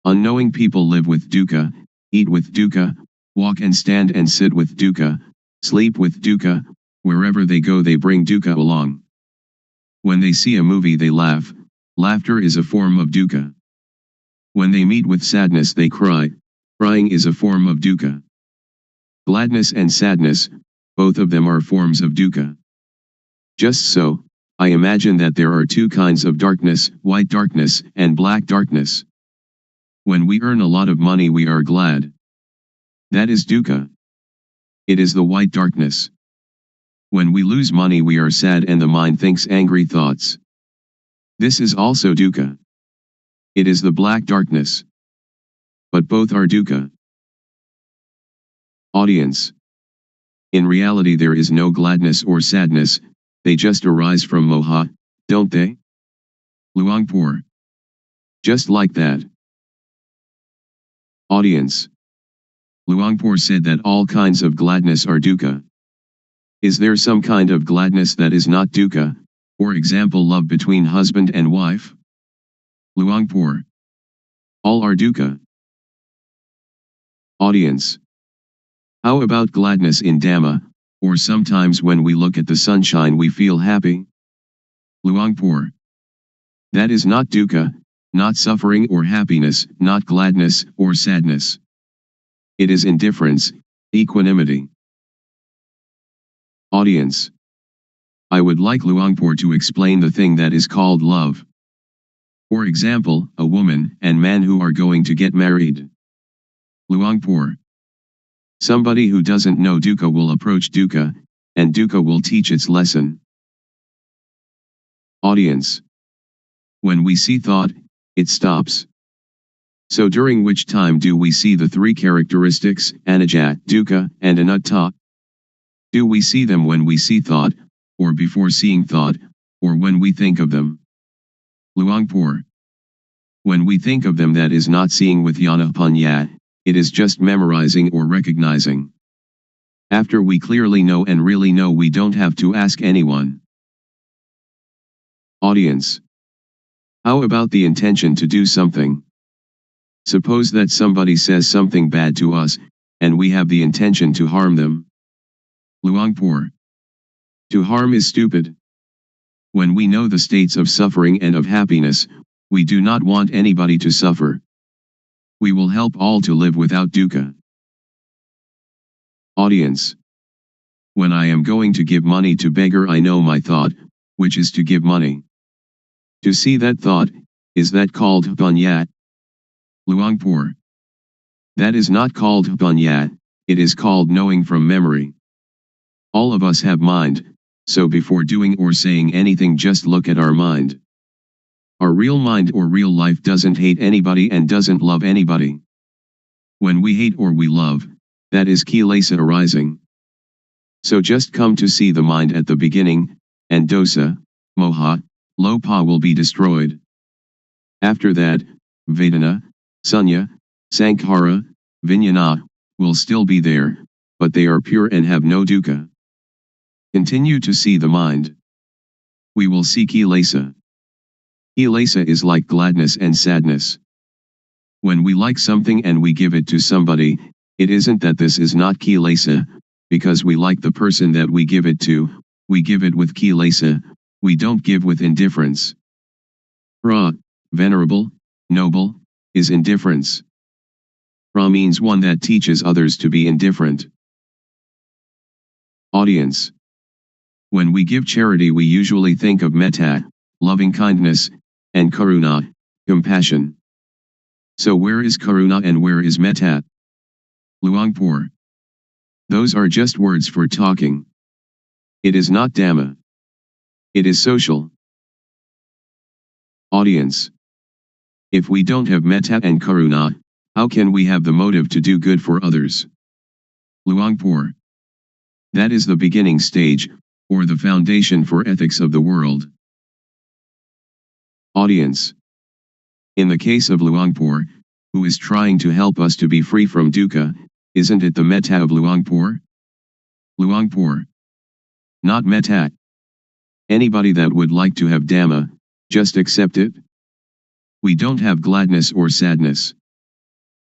Unknowing people live with dukkha, eat with dukkha, walk and stand and sit with dukkha, sleep with dukkha, wherever they go they bring dukkha along. When they see a movie they laugh, laughter is a form of dukkha. When they meet with sadness they cry, crying is a form of dukkha. Gladness and sadness, both of them are forms of dukkha. Just so, I imagine that there are two kinds of darkness, white darkness and black darkness. When we earn a lot of money we are glad. That is dukkha. It is the white darkness. When we lose money we are sad and the mind thinks angry thoughts. This is also dukkha. It is the black darkness. But both are dukkha. Audience. In reality there is no gladness or sadness, they just arise from moha, don't they? Luangpor. Just like that. Audience. Luangpor said that all kinds of gladness are dukkha. Is there some kind of gladness that is not dukkha, for example love between husband and wife? Luangpor. All are dukkha. Audience. How about gladness in Dhamma, or sometimes when we look at the sunshine we feel happy? Luangpor. That is not dukkha, not suffering or happiness, not gladness or sadness. It is indifference, equanimity. Audience. I would like Luangpor to explain the thing that is called love. For example, a woman and man who are going to get married. Luangpor. Somebody who doesn't know dukkha will approach dukkha, and dukkha will teach its lesson. Audience. When we see thought, it stops. So during which time do we see the three characteristics, anicca, dukkha, and anatta? Do we see them when we see thought, or before seeing thought, or when we think of them? Luangpor. When we think of them, that is not seeing with jnana-panya, it is just memorizing or recognizing. After we clearly know and really know, we don't have to ask anyone. Audience. How about the intention to do something? Suppose that somebody says something bad to us, and we have the intention to harm them. Luangpor. To harm is stupid. When we know the states of suffering and of happiness, we do not want anybody to suffer. We will help all to live without dukkha. Audience. When I am going to give money to beggar, I know my thought, which is to give money. To see that thought, is that called panya? Luangpor. That is not called panya, it is called knowing from memory. All of us have mind, so before doing or saying anything, just look at our mind. Our real mind or real life doesn't hate anybody and doesn't love anybody. When we hate or we love, that is kilesa arising. So just come to see the mind at the beginning, and dosa, moha, lopa will be destroyed. After that, vedana, sunya, sankhara, vijnana, will still be there, but they are pure and have no dukkha. Continue to see the mind. We will see kilesa. Kilesa is like gladness and sadness. When we like something and we give it to somebody, it isn't that this is not kilesa, because we like the person that we give it to, we give it with kilesa, we don't give with indifference. Ra, venerable, noble, is indifference. Ra means one that teaches others to be indifferent. Audience. When we give charity, we usually think of metta, loving kindness, and karuna, compassion. So where is karuna and where is metta? Luangpor. Those are just words for talking. It is not Dhamma. It is social. Audience. If we don't have metta and karuna, how can we have the motive to do good for others? Luangpor. That is the beginning stage, or the foundation for ethics of the world. Audience. In the case of Luangpor, who is trying to help us to be free from dukkha, isn't it the metta of Luangpor? Luangpor. Not metta. Anybody that would like to have Dhamma, just accept it. We don't have gladness or sadness.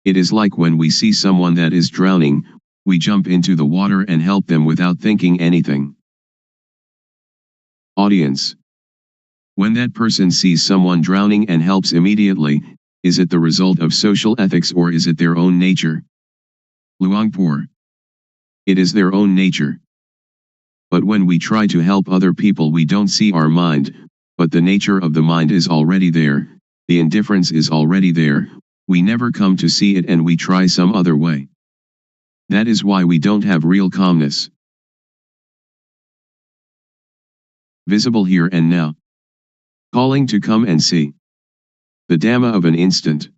It is like when we see someone that is drowning, we jump into the water and help them without thinking anything. Audience. When that person sees someone drowning and helps immediately, is it the result of social ethics or is it their own nature? Luangpor. It is their own nature. But when we try to help other people, we don't see our mind, but the nature of the mind is already there, the indifference is already there, we never come to see it and we try some other way. That is why we don't have real calmness. Visible here and now. Calling to come and see. The Dhamma of an instant.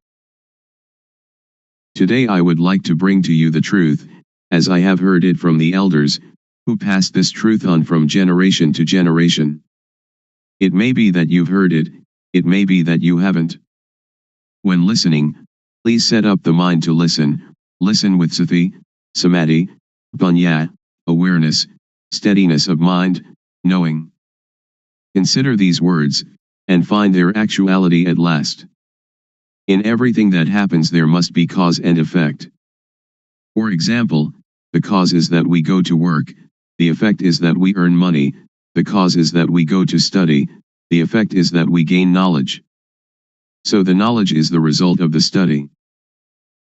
Today I would like to bring to you the truth, as I have heard it from the elders, who passed this truth on from generation to generation. It may be that you've heard it, it may be that you haven't. When listening, please set up the mind to listen, listen with sati, samadhi, panya, awareness, steadiness of mind, knowing. Consider these words, and find their actuality at last. In everything that happens there must be cause and effect. For example, the cause is that we go to work, the effect is that we earn money, the cause is that we go to study, the effect is that we gain knowledge. So the knowledge is the result of the study.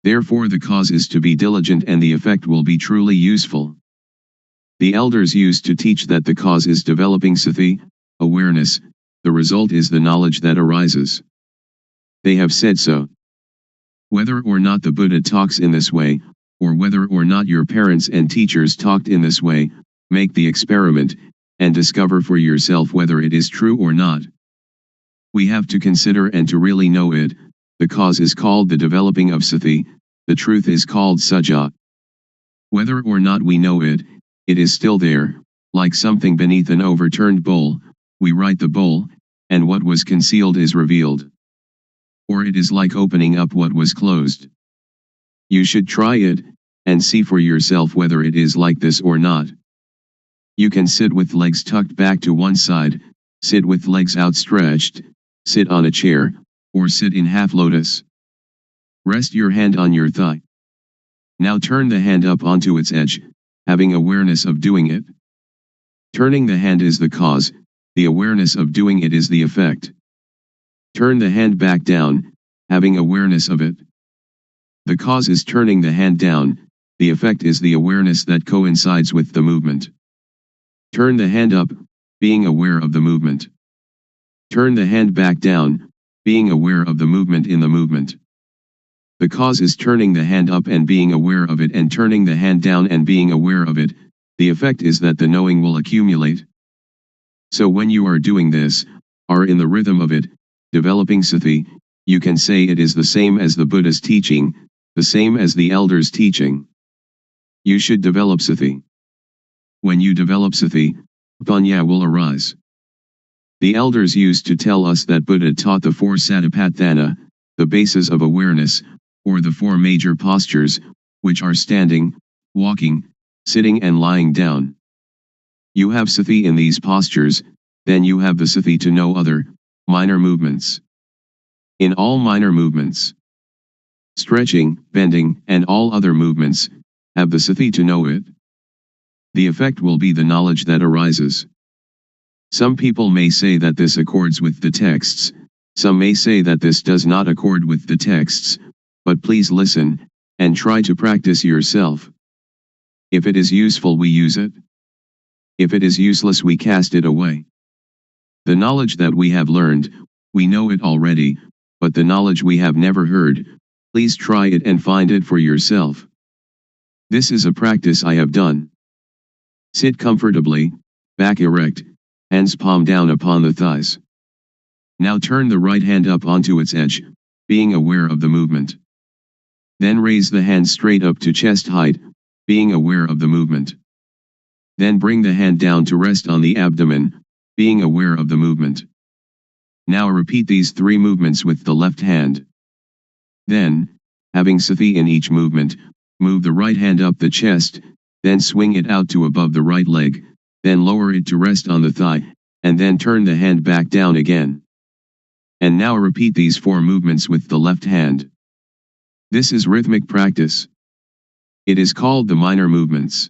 Therefore the cause is to be diligent and the effect will be truly useful. The elders used to teach that the cause is developing sati, awareness, the result is the knowledge that arises. They have said so. Whether or not the Buddha talks in this way, or whether or not your parents and teachers talked in this way, make the experiment, and discover for yourself whether it is true or not. We have to consider and to really know it. The cause is called the developing of sati, the truth is called sajja. Whether or not we know it, it is still there, like something beneath an overturned bowl, we right the bowl, and what was concealed is revealed. Or it is like opening up what was closed. You should try it, and see for yourself whether it is like this or not. You can sit with legs tucked back to one side, sit with legs outstretched, sit on a chair, or sit in half lotus. Rest your hand on your thigh. Now turn the hand up onto its edge, having awareness of doing it. Turning the hand is the cause, the awareness of doing it is the effect. Turn the hand back down, having awareness of it. The cause is turning the hand down, the effect is the awareness that coincides with the movement. Turn the hand up, being aware of the movement. Turn the hand back down, being aware of the movement in the movement. The cause is turning the hand up and being aware of it and turning the hand down and being aware of it, the effect is that the knowing will accumulate. So when you are doing this, are in the rhythm of it, developing sati, you can say it is the same as the Buddha's teaching, the same as the elders' teaching. You should develop sati. When you develop sati, panya will arise. The elders used to tell us that Buddha taught the four satipatthana, the bases of awareness, or the four major postures, which are standing, walking, sitting and lying down. You have sati in these postures, then you have the sati to know other, minor movements. In all minor movements, stretching, bending, and all other movements, have the sati to know it. The effect will be the knowledge that arises. Some people may say that this accords with the texts, some may say that this does not accord with the texts, but please listen, and try to practice yourself. If it is useful we use it. If it is useless we cast it away. The knowledge that we have learned, we know it already, but the knowledge we have never heard, please try it and find it for yourself. This is a practice I have done. Sit comfortably, back erect, hands palm down upon the thighs. Now turn the right hand up onto its edge, being aware of the movement. Then raise the hand straight up to chest height, being aware of the movement. Then bring the hand down to rest on the abdomen, being aware of the movement. Now repeat these three movements with the left hand. Then, having sati in each movement, move the right hand up the chest, then swing it out to above the right leg, then lower it to rest on the thigh, and then turn the hand back down again. And now repeat these four movements with the left hand. This is rhythmic practice. It is called the minor movements.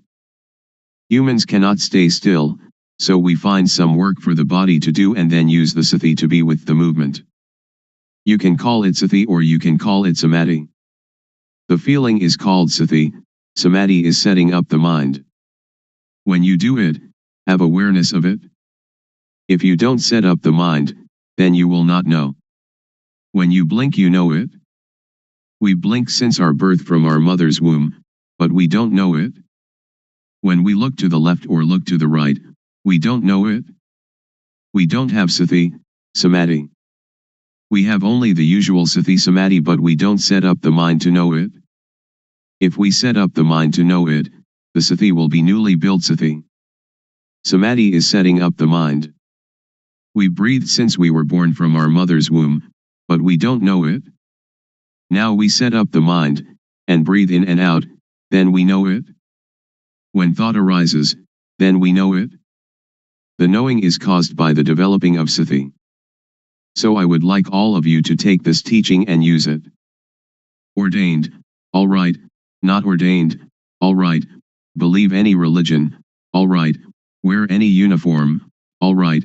Humans cannot stay still, so we find some work for the body to do and then use the sati to be with the movement. You can call it sati or you can call it samadhi. The feeling is called sati, samadhi is setting up the mind. When you do it, have awareness of it. If you don't set up the mind, then you will not know. When you blink you know it. We blink since our birth from our mother's womb, but we don't know it. When we look to the left or look to the right, we don't know it. We don't have sati, samadhi. We have only the usual sati samadhi but we don't set up the mind to know it. If we set up the mind to know it, the sati will be newly built sati. Samadhi is setting up the mind. We breathe since we were born from our mother's womb, but we don't know it. Now we set up the mind, and breathe in and out, then we know it. When thought arises, then we know it. The knowing is caused by the developing of sati. So I would like all of you to take this teaching and use it. Ordained, all right. Not ordained, all right. Believe any religion, all right. Wear any uniform, all right.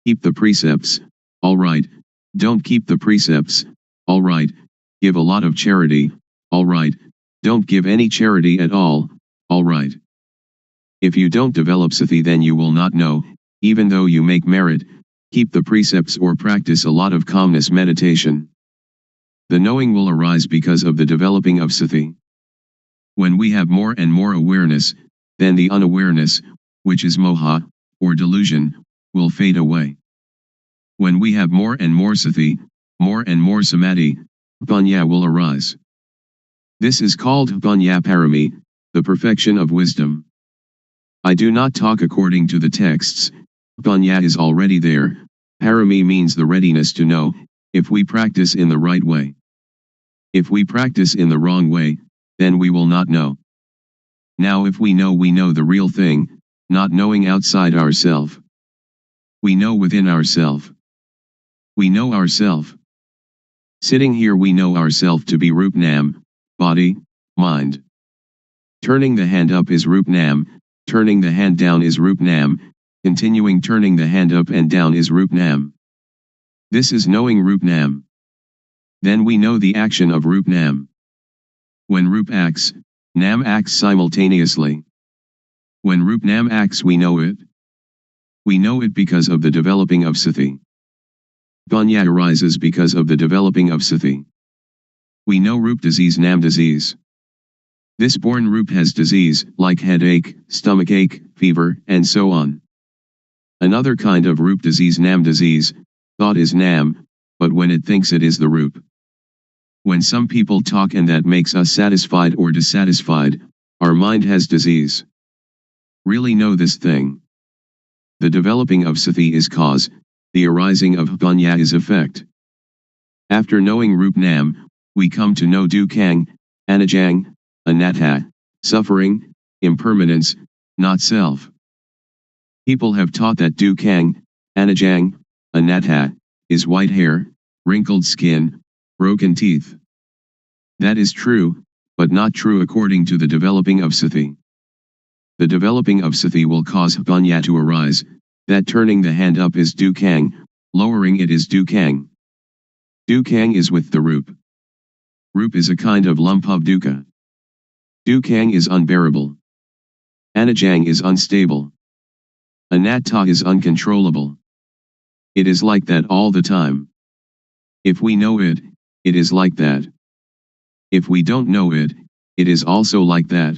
Keep the precepts, all right. Don't keep the precepts, all right. Give a lot of charity, all right. Don't give any charity at all, all right. If you don't develop sati, then you will not know, even though you make merit, keep the precepts or practice a lot of calmness meditation. The knowing will arise because of the developing of sati. When we have more and more awareness, then the unawareness, which is moha, or delusion, will fade away. When we have more and more sati, more and more samadhi, panya will arise. This is called panya parami, the perfection of wisdom. I do not talk according to the texts. Panya is already there. Parami means the readiness to know, if we practice in the right way. If we practice in the wrong way, then we will not know. Now if we know the real thing, not knowing outside ourself. We know within ourself. We know ourself. Sitting here we know ourself to be Rup Nam, body, mind. Turning the hand up is Rup Nam, turning the hand down is Rup Nam, continuing turning the hand up and down is Rup Nam. This is knowing Rup Nam. Then we know the action of Rup Nam. When Rup acts, Nam acts simultaneously. When Rup Nam acts we know it. We know it because of the developing of sati. Panya arises because of the developing of sati. We know Rup disease, Nam disease. This born Rup has disease, like headache, stomachache, fever, and so on. Another kind of Rup disease, Nam disease, thought is Nam, but when it thinks it is the Rup. When some people talk and that makes us satisfied or dissatisfied, our mind has disease. Really know this thing. The developing of sati is cause, the arising of panya is effect. After knowing Rup Nam, we come to know Dukkhang, Anajang, Anatta, suffering, impermanence, not self. People have taught that Dukkhang, Anajang, Anatta, is white hair, wrinkled skin, broken teeth. That is true, but not true according to the developing of sati. The developing of sati will cause panya to arise, that turning the hand up is Dukkhang, lowering it is Dukkhang. Dukkhang is with the Rup. Rup is a kind of lump of dukkha. Dukkhang is unbearable. Anajang is unstable. Anatta is uncontrollable. It is like that all the time. If we know it, it is like that. If we don't know it, it is also like that.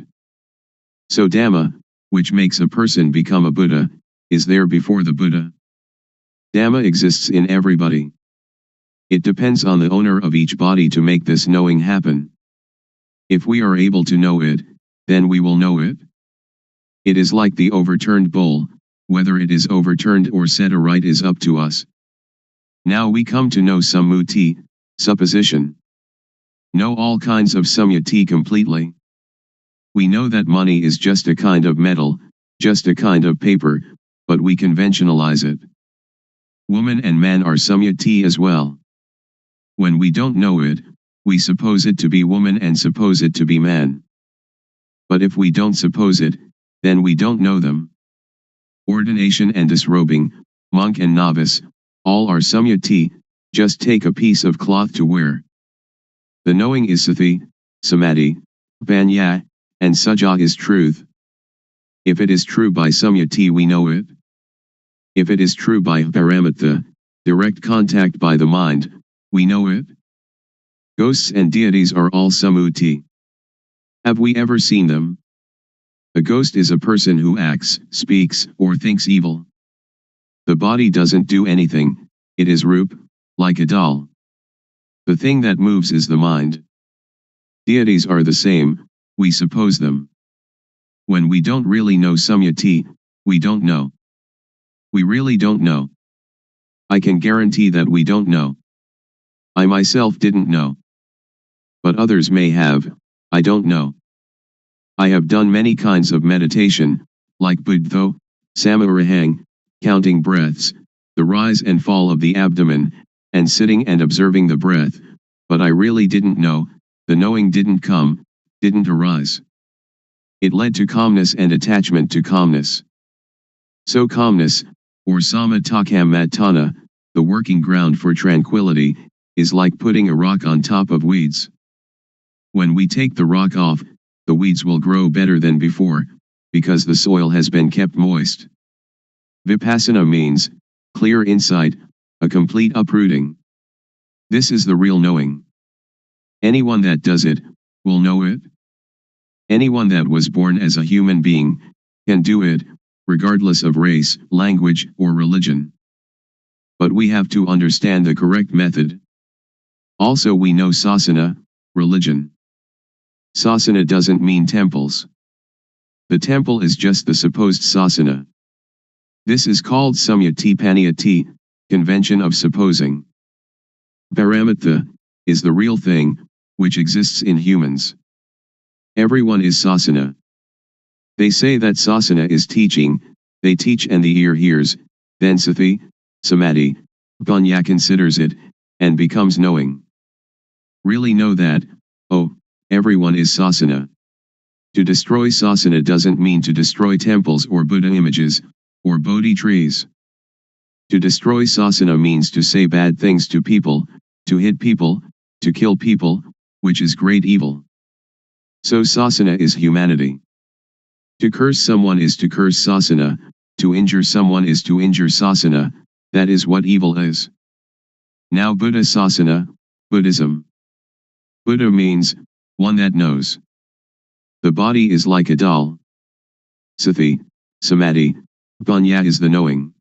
So Dhamma, which makes a person become a Buddha, is there before the Buddha. Dhamma exists in everybody. It depends on the owner of each body to make this knowing happen. If we are able to know it, then we will know it. It is like the overturned bowl, whether it is overturned or set aright is up to us. Now we come to know sammuti, supposition. Know all kinds of samyati completely. We know that money is just a kind of metal, just a kind of paper, but we conventionalize it. Woman and man are samyati as well. When we don't know it, we suppose it to be woman and suppose it to be man. But if we don't suppose it, then we don't know them. Ordination and disrobing, monk and novice, all are samyati, just take a piece of cloth to wear. The knowing is sati, samadhi, panya, and saja is truth. If it is true by samyati we know it. If it is true by paramattha, direct contact by the mind, we know it. Ghosts and deities are all sammuti. Have we ever seen them? A ghost is a person who acts, speaks, or thinks evil. The body doesn't do anything, it is Rup, like a doll. The thing that moves is the mind. Deities are the same, we suppose them. When we don't really know samyati, we don't know. We really don't know. I can guarantee that we don't know. I myself didn't know. But others may have, I don't know. I have done many kinds of meditation, like Buddho, Samarahang, counting breaths, the rise and fall of the abdomen, and sitting and observing the breath, but I really didn't know, the knowing didn't come, didn't arise. It led to calmness and attachment to calmness. So calmness, or samatthana, the working ground for tranquility, is like putting a rock on top of weeds. When we take the rock off, the weeds will grow better than before, because the soil has been kept moist. Vipassana means clear insight, a complete uprooting. This is the real knowing. Anyone that does it will know it. Anyone that was born as a human being can do it, regardless of race, language, or religion. But we have to understand the correct method. Also, we know sasana, religion. Sasana doesn't mean temples. The temple is just the supposed sasana. This is called samyati paniyati, convention of supposing. Paramatha is the real thing, which exists in humans. Everyone is sasana. They say that sasana is teaching, they teach and the ear hears, then sati, samadhi, panya considers it, and becomes knowing. Really know that, oh, everyone is sasana. To destroy sasana doesn't mean to destroy temples or Buddha images, or Bodhi trees. To destroy sasana means to say bad things to people, to hit people, to kill people, which is great evil. So sasana is humanity. To curse someone is to curse sasana, to injure someone is to injure sasana, that is what evil is. Now Buddha sasana, Buddhism. Buddha means, one that knows. The body is like a doll. Sati, samadhi, panya is the knowing.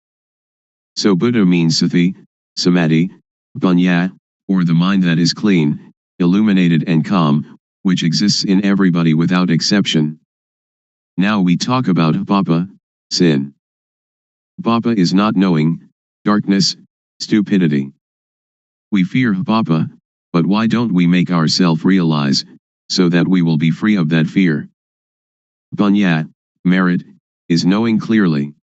So Buddha means sati, samadhi, panya, or the mind that is clean, illuminated and calm, which exists in everybody without exception. Now we talk about papa, sin. Papa is not knowing, darkness, stupidity. We fear papa, but why don't we make ourselves realize, so that we will be free of that fear? Panya, merit, is knowing clearly.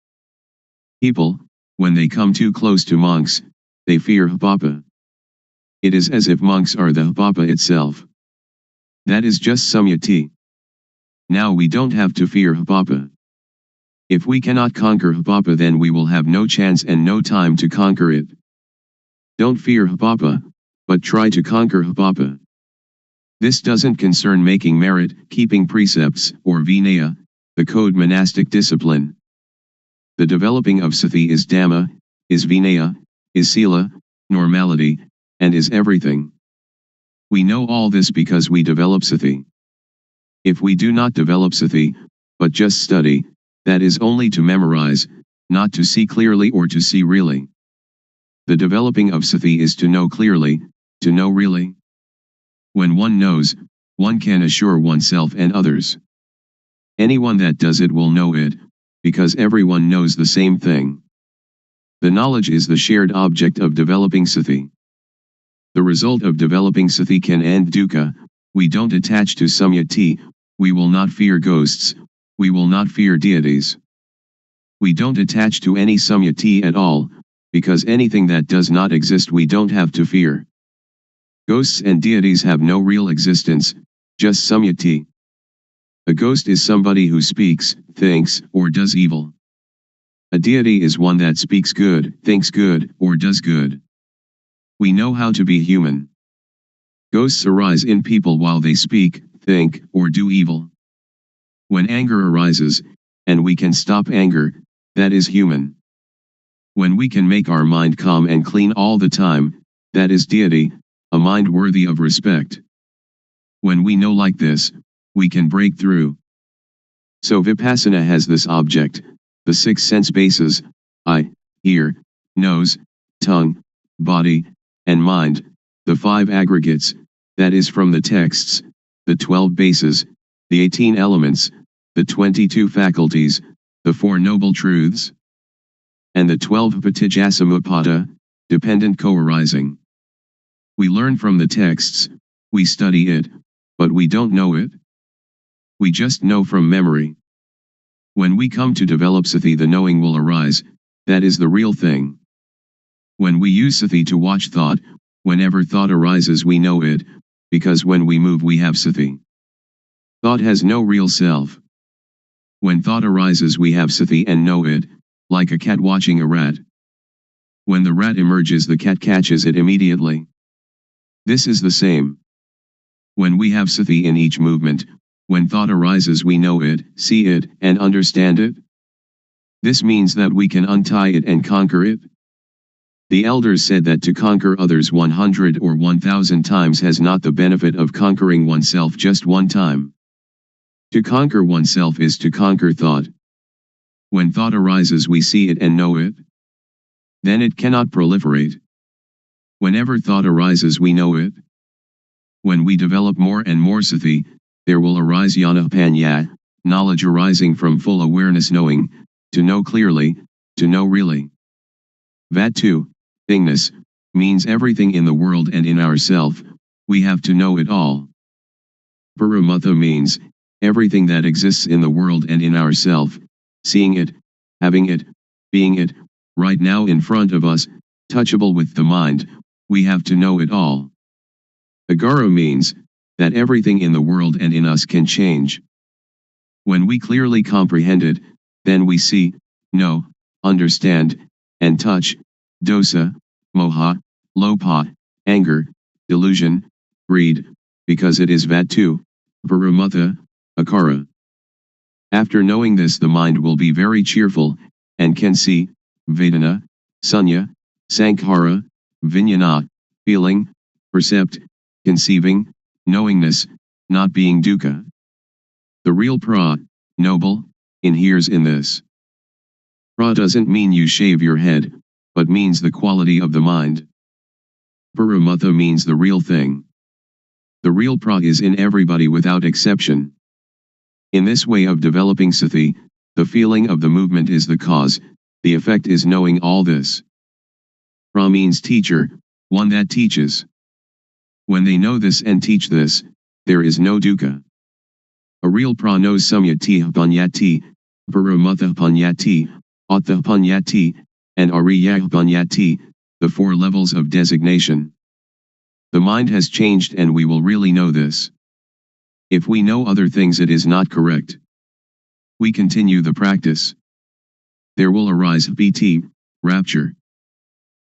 People, when they come too close to monks, they fear papa. It is as if monks are the papa itself. That is just samyati. Now we don't have to fear papa. If we cannot conquer papa, then we will have no chance and no time to conquer it. Don't fear papa, but try to conquer papa. This doesn't concern making merit, keeping precepts, or vinaya, the code monastic discipline. The developing of sati is dhamma, is vinaya, is sila, normality, and is everything. We know all this because we develop sati. If we do not develop sati, but just study, that is only to memorize, not to see clearly or to see really. The developing of sati is to know clearly, to know really. When one knows, one can assure oneself and others. Anyone that does it will know it, because everyone knows the same thing. The knowledge is the shared object of developing sati. The result of developing sati can end dukkha. We don't attach to samyati, we will not fear ghosts, we will not fear deities. We don't attach to any samyati at all, because anything that does not exist we don't have to fear. Ghosts and deities have no real existence, just samyati. A ghost is somebody who speaks, thinks, or does evil. A deity is one that speaks good, thinks good, or does good. We know how to be human. Ghosts arise in people while they speak, think, or do evil. When anger arises, and we can stop anger, that is human. When we can make our mind calm and clean all the time, that is deity, a mind worthy of respect. When we know like this, we can break through. So Vipassana has this object, the 6 sense bases, eye, ear, nose, tongue, body, and mind, the 5 aggregates, that is from the texts, the 12 bases, the 18 elements, the 22 faculties, the 4 noble truths, and the 12 patijjasamuppada, dependent co-arising. We learn from the texts, we study it, but we don't know it. We just know from memory. When we come to develop sati, the knowing will arise, that is the real thing. When we use sati to watch thought, whenever thought arises we know it, because when we move we have sati. Thought has no real self. When thought arises we have sati and know it, like a cat watching a rat. When the rat emerges the cat catches it immediately. This is the same. When we have sati in each movement, when thought arises we know it, see it, and understand it. This means that we can untie it and conquer it. The elders said that to conquer others 100 or 1000 times has not the benefit of conquering oneself just one time. To conquer oneself is to conquer thought. When thought arises we see it and know it. Then it cannot proliferate. Whenever thought arises we know it. When we develop more and more sati, there will arise jnana panya, knowledge arising from full awareness knowing, to know clearly, to know really. Vatu, thingness, means everything in the world and in ourself, we have to know it all. Paramatha means, everything that exists in the world and in ourself, seeing it, having it, being it, right now in front of us, touchable with the mind, we have to know it all. Agara means, that everything in the world and in us can change. When we clearly comprehend it, then we see, know, understand, and touch, dosa, moha, lopa, anger, delusion, greed, because it is vatu, paramatha, akara. After knowing this the mind will be very cheerful, and can see, vedana, sunya, sankhara, vijnana, feeling, percept, conceiving, knowingness, not being dukkha. The real pra, noble, inheres in this. Pra doesn't mean you shave your head, but means the quality of the mind. Paramatha means the real thing. The real pra is in everybody without exception. In this way of developing sati, the feeling of the movement is the cause, the effect is knowing all this. Pra means teacher, one that teaches. When they know this and teach this, there is no dukkha. A real pra knows samyati panyati, paramatha panyati, attha panyati, and ariya panyati, the four levels of designation. The mind has changed and we will really know this. If we know other things it is not correct. We continue the practice. There will arise piti, rapture.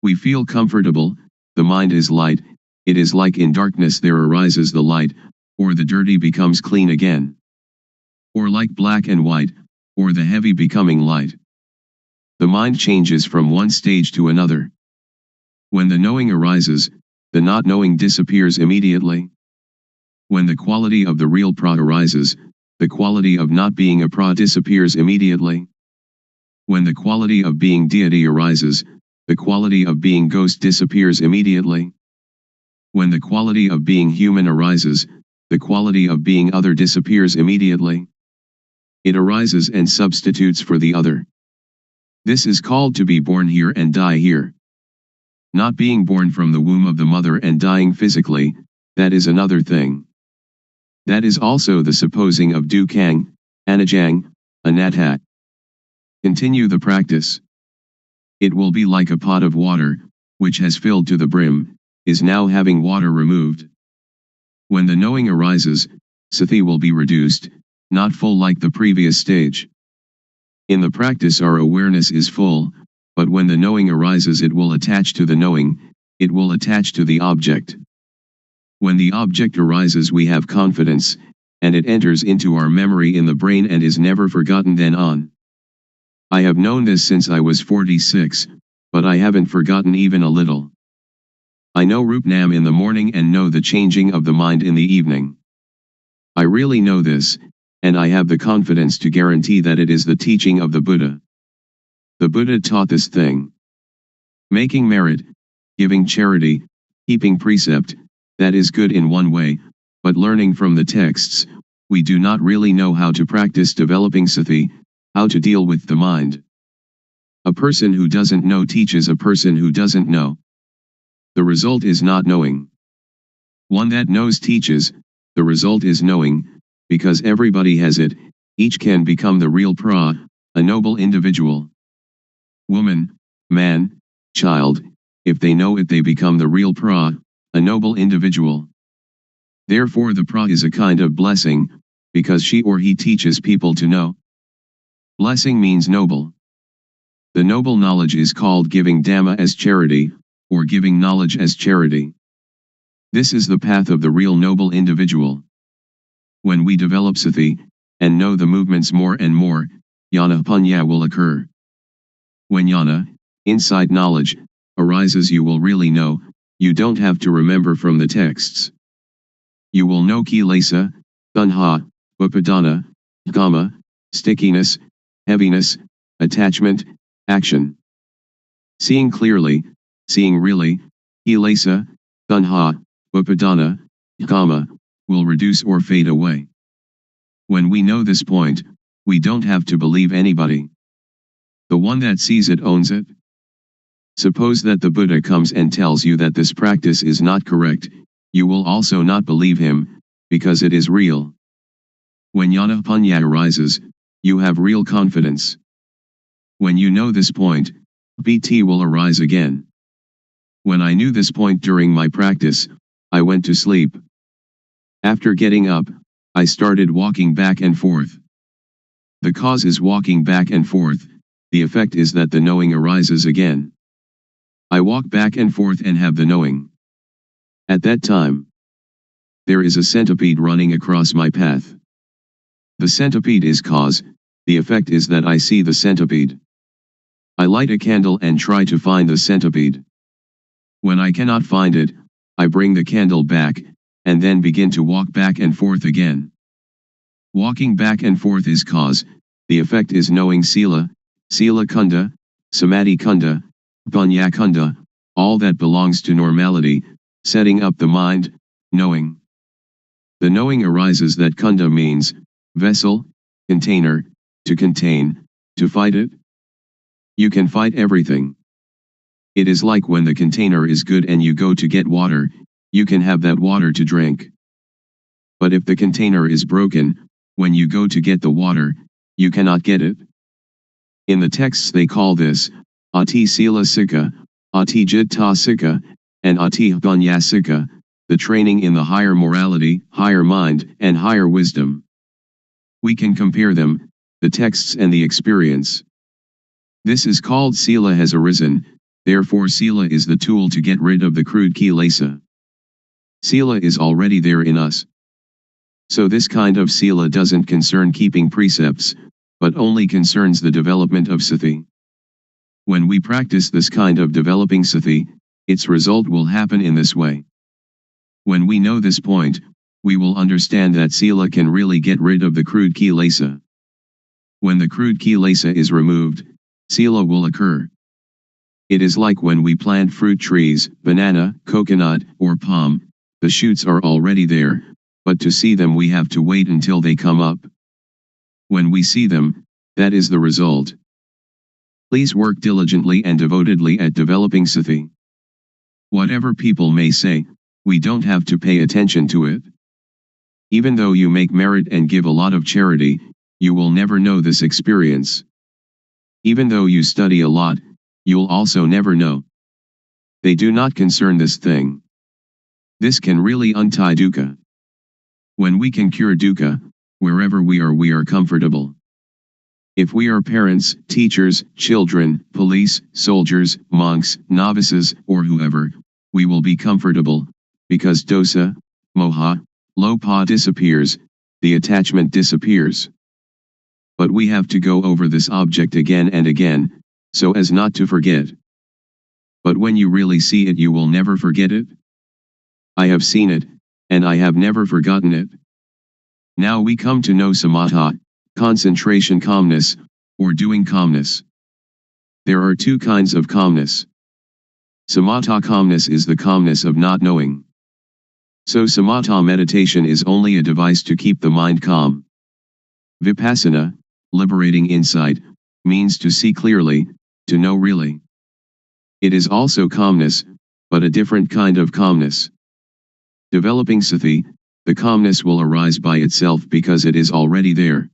We feel comfortable, the mind is light, it is like in darkness there arises the light, or the dirty becomes clean again. Or like black and white, or the heavy becoming light. The mind changes from one stage to another. When the knowing arises, the not knowing disappears immediately. When the quality of the real pra arises, the quality of not being a pra disappears immediately. When the quality of being deity arises, the quality of being ghost disappears immediately. When the quality of being human arises, the quality of being other disappears immediately. It arises and substitutes for the other. This is called to be born here and die here. Not being born from the womb of the mother and dying physically, that is another thing. That is also the supposing of dukkang, anajang, anatta. Continue the practice. It will be like a pot of water, which has filled to the brim, is now having water removed. When the knowing arises, sati will be reduced, not full like the previous stage. In the practice our awareness is full, but when the knowing arises it will attach to the knowing, it will attach to the object. When the object arises we have confidence, and it enters into our memory in the brain and is never forgotten then on. I have known this since I was 46, but I haven't forgotten even a little. I know Rupnam in the morning and know the changing of the mind in the evening. I really know this, and I have the confidence to guarantee that it is the teaching of the Buddha. The Buddha taught this thing. Making merit, giving charity, keeping precept, that is good in one way, but learning from the texts, we do not really know how to practice developing sati, how to deal with the mind. A person who doesn't know teaches a person who doesn't know. The result is not knowing. One that knows teaches, the result is knowing, because everybody has it, each can become the real pra, a noble individual. Woman, man, child, if they know it they become the real pra, a noble individual. Therefore the pra is a kind of blessing, because she or he teaches people to know. Blessing means noble. The noble knowledge is called giving Dhamma as charity, or giving knowledge as charity. This is the path of the real noble individual. When we develop sati, and know the movements more and more, jnana panya will occur. When jnana, insight knowledge, arises you will really know, you don't have to remember from the texts. You will know kilesa, tanha, upadana, kama, stickiness, heaviness, attachment, action. Seeing clearly, seeing really, kilesa, tanha, upadana, kama, will reduce or fade away. When we know this point, we don't have to believe anybody. The one that sees it owns it. Suppose that the Buddha comes and tells you that this practice is not correct, you will also not believe him, because it is real. When jnana panya arises, you have real confidence. When you know this point, BT will arise again. When I knew this point during my practice, I went to sleep. After getting up, I started walking back and forth. The cause is walking back and forth, the effect is that the knowing arises again. I walk back and forth and have the knowing. At that time, there is a centipede running across my path. The centipede is cause, the effect is that I see the centipede. I light a candle and try to find the centipede. When I cannot find it, I bring the candle back, and then begin to walk back and forth again. Walking back and forth is cause, the effect is knowing sila, sila kunda, samadhi kunda, panya kunda, all that belongs to normality, setting up the mind, knowing. The knowing arises that kunda means, vessel, container, to contain, to fight it. You can fight everything. It is like when the container is good and you go to get water, you can have that water to drink. But if the container is broken, when you go to get the water, you cannot get it. In the texts they call this, ati sila sikha, ati jitta sikha, and ati panya sikha, the training in the higher morality, higher mind, and higher wisdom. We can compare them, the texts and the experience. This is called sila has arisen, therefore sila is the tool to get rid of the crude kilesa. Sila is already there in us. So this kind of sila doesn't concern keeping precepts, but only concerns the development of sati. When we practice this kind of developing sati, its result will happen in this way. When we know this point, we will understand that sila can really get rid of the crude kilesa. When the crude kilesa is removed, sila will occur. It is like when we plant fruit trees, banana, coconut, or palm, the shoots are already there, but to see them we have to wait until they come up. When we see them, that is the result. Please work diligently and devotedly at developing sati. Whatever people may say, we don't have to pay attention to it. Even though you make merit and give a lot of charity, you will never know this experience. Even though you study a lot, you'll also never know. They do not concern this thing. This can really untie dukkha. When we can cure dukkha, wherever we are comfortable. If we are parents, teachers, children, police, soldiers, monks, novices, or whoever, we will be comfortable, because dosa, moha, lopa disappears, the attachment disappears. But we have to go over this object again and again, so as not to forget. But when you really see it you will never forget it. I have seen it, and I have never forgotten it. Now we come to know samatha, concentration calmness, or doing calmness. There are two kinds of calmness. Samatha calmness is the calmness of not knowing. So samatha meditation is only a device to keep the mind calm. Vipassana, liberating insight, means to see clearly, to know really. It is also calmness, but a different kind of calmness. Developing sati, the calmness will arise by itself because it is already there.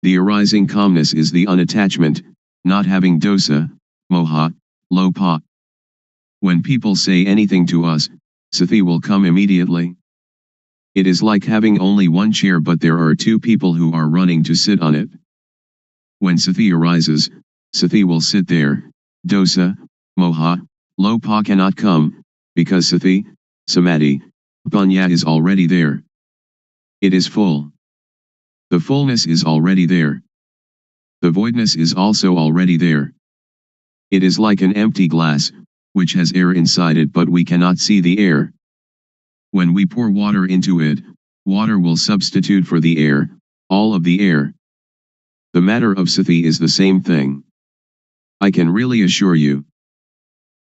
The arising calmness is the unattachment, not having dosa, moha, lopa. When people say anything to us, Sati will come immediately. It is like having only one chair but there are two people who are running to sit on it. When Sati arises, Sati will sit there. Dosa, Moha, Lopa cannot come, because Sati, Samadhi, Panya is already there. It is full. The fullness is already there. The voidness is also already there. It is like an empty glass, which has air inside it but we cannot see the air. When we pour water into it, water will substitute for the air, all of the air. The matter of Sati is the same thing. I can really assure you.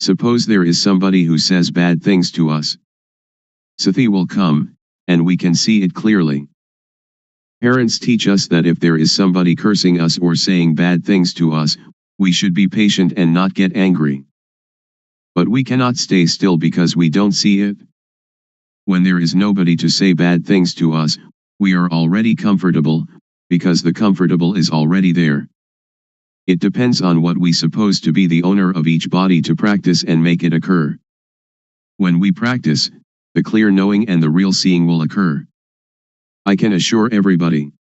Suppose there is somebody who says bad things to us. Sati will come, and we can see it clearly. Parents teach us that if there is somebody cursing us or saying bad things to us, we should be patient and not get angry. But we cannot stay still because we don't see it. When there is nobody to say bad things to us, we are already comfortable, because the comfortable is already there. It depends on what we suppose to be the owner of each body to practice and make it occur. When we practice, the clear knowing and the real seeing will occur. I can assure everybody.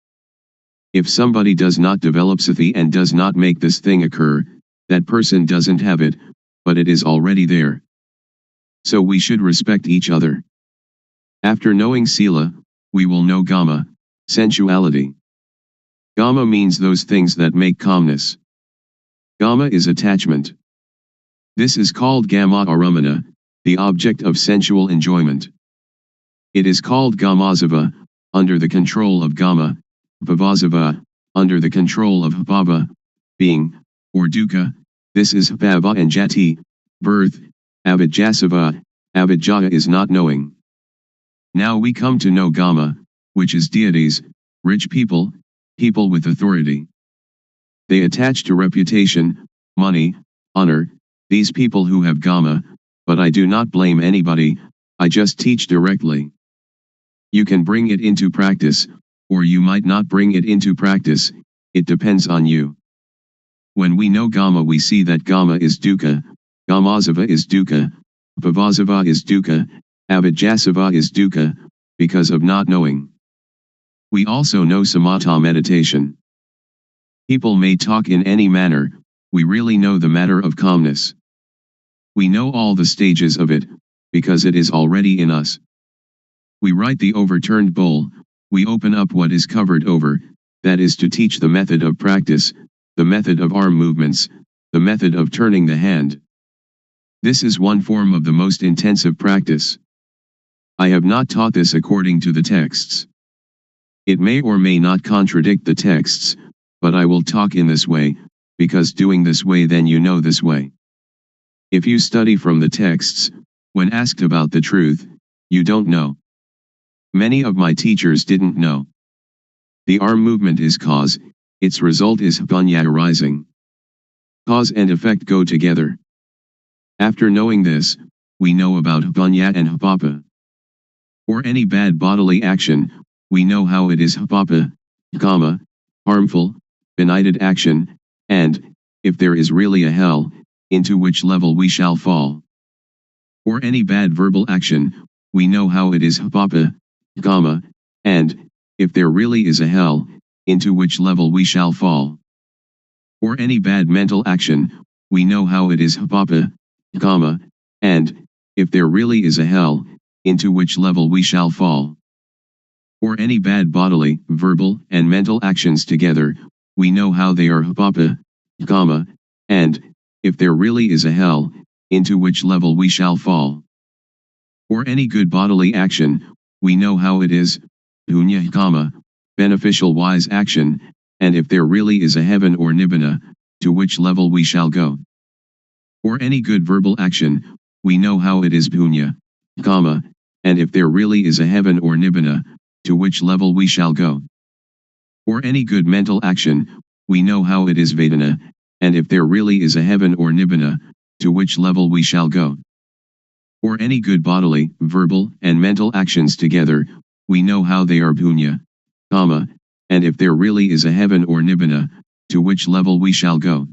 If somebody does not develop Sati and does not make this thing occur, that person doesn't have it, but it is already there. So we should respect each other. After knowing Sila, we will know Gama, sensuality. Gama means those things that make calmness. Gama is attachment. This is called Gama Aramana, the object of sensual enjoyment. It is called Gamazava, under the control of Gama, Bhavasava, under the control of Bhava, being, or Dukkha. This is Bhava and Jati, birth. Avijjasava, Avijjaya is not knowing. Now we come to know Gama, which is deities, rich people, people with authority. They attach to reputation, money, honor, these people who have Gama, but I do not blame anybody, I just teach directly. You can bring it into practice, or you might not bring it into practice, it depends on you. When we know Gama we see that Gama is Dukkha, Gamazava is Dukkha, Bhavasava is Dukkha, Avijjasava is Dukkha, because of not knowing. We also know Samatha meditation. People may talk in any manner, we really know the matter of calmness. We know all the stages of it, because it is already in us. We write the overturned bowl, we open up what is covered over, that is to teach the method of practice, the method of arm movements, the method of turning the hand. This is one form of the most intensive practice. I have not taught this according to the texts. It may or may not contradict the texts, but I will talk in this way, because doing this way then you know this way. If you study from the texts, when asked about the truth, you don't know. Many of my teachers didn't know. The arm movement is cause, its result is Panya arising. Cause and effect go together. After knowing this, we know about Panya and Hapapa. For any bad bodily action, we know how it is Hapapa, Kama, harmful, benighted action, and, if there is really a hell, into which level we shall fall. For any bad verbal action, we know how it is Hapapa, Kama, and, if there really is a hell, into which level we shall fall. For any bad mental action, we know how it is Hapapa, Kama, and, if there really is a hell, into which level we shall fall. For any bad bodily, verbal, and mental actions together, we know how they are Hapapa, Kama, and, if there really is a hell, into which level we shall fall. For any good bodily action, we know how it is, Punya Kama, beneficial wise action, and if there really is a heaven or Nibbana, to which level we shall go. For any good verbal action, we know how it is Punya, Kama, and if there really is a heaven or Nibbana, to which level we shall go. For any good mental action, we know how it is Vedana, and if there really is a heaven or Nibbana, to which level we shall go. For any good bodily, verbal, and mental actions together, we know how they are Punya, Kama, and if there really is a heaven or Nibbana, to which level we shall go.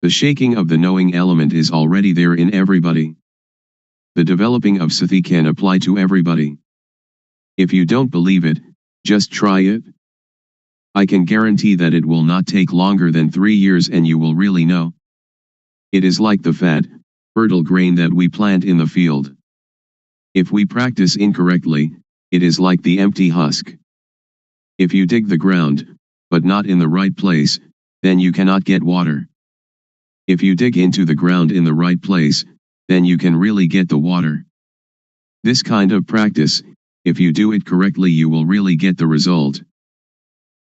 The shaking of the knowing element is already there in everybody. The developing of sati can apply to everybody. If you don't believe it, just try it. I can guarantee that it will not take longer than 3 years and you will really know. It is like the fat, fertile grain that we plant in the field. If we practice incorrectly, it is like the empty husk. If you dig the ground, but not in the right place, then you cannot get water. If you dig into the ground in the right place, then you can really get the water. This kind of practice, if you do it correctly, you will really get the result.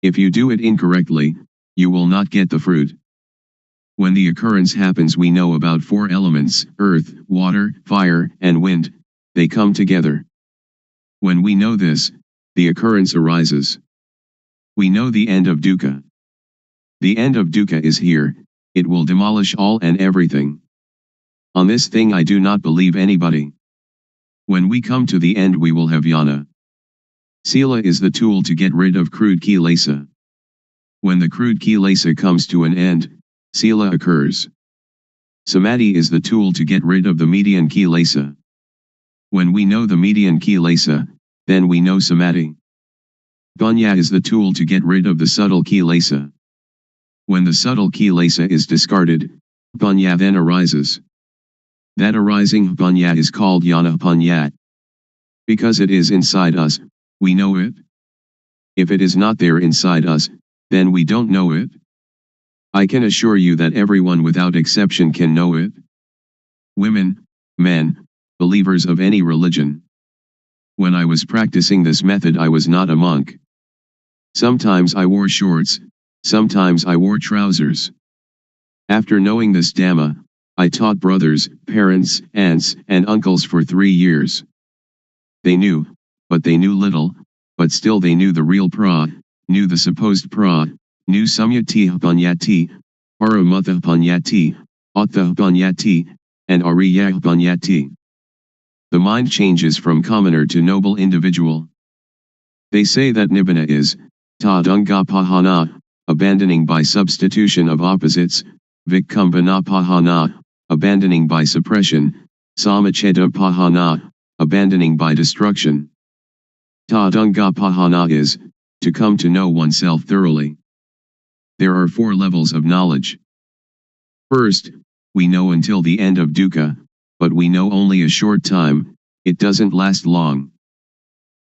If you do it incorrectly, you will not get the fruit. When the occurrence happens, we know about 4 elements: earth, water, fire, and wind. They come together. When we know this, the occurrence arises. We know the end of dukkha. The end of dukkha is here. It will demolish all and everything. On this thing I do not believe anybody. When we come to the end, we will have jnana. Sila is the tool to get rid of crude kilesa. When the crude kilesa comes to an end, sila occurs. Samadhi is the tool to get rid of the median kilesa. When we know the median kilesa, then we know samadhi. Panya is the tool to get rid of the subtle kilesa. When the subtle kilesa is discarded, panya then arises. That arising panya is called jnana panya. Because it is inside us, we know it. If it is not there inside us, then we don't know it. I can assure you that everyone without exception can know it. Women, men, believers of any religion. When I was practicing this method, I was not a monk. Sometimes I wore shorts, sometimes I wore trousers. After knowing this Dhamma, I taught brothers, parents, aunts, and uncles for 3 years. They knew, but they knew little, but still they knew the real pra, knew the supposed pra, knew samyati panyati, paramutha panyati, attha panyati, and ariya panyati. The mind changes from commoner to noble individual. They say that nibbana is, ta dunga pahana, abandoning by substitution of opposites, vikkumbana pahana, abandoning by suppression, samacheta pahana, abandoning by destruction. Ta dunga pahana is, to come to know oneself thoroughly. There are 4 levels of knowledge. First, we know until the end of dukkha, but we know only a short time, it doesn't last long.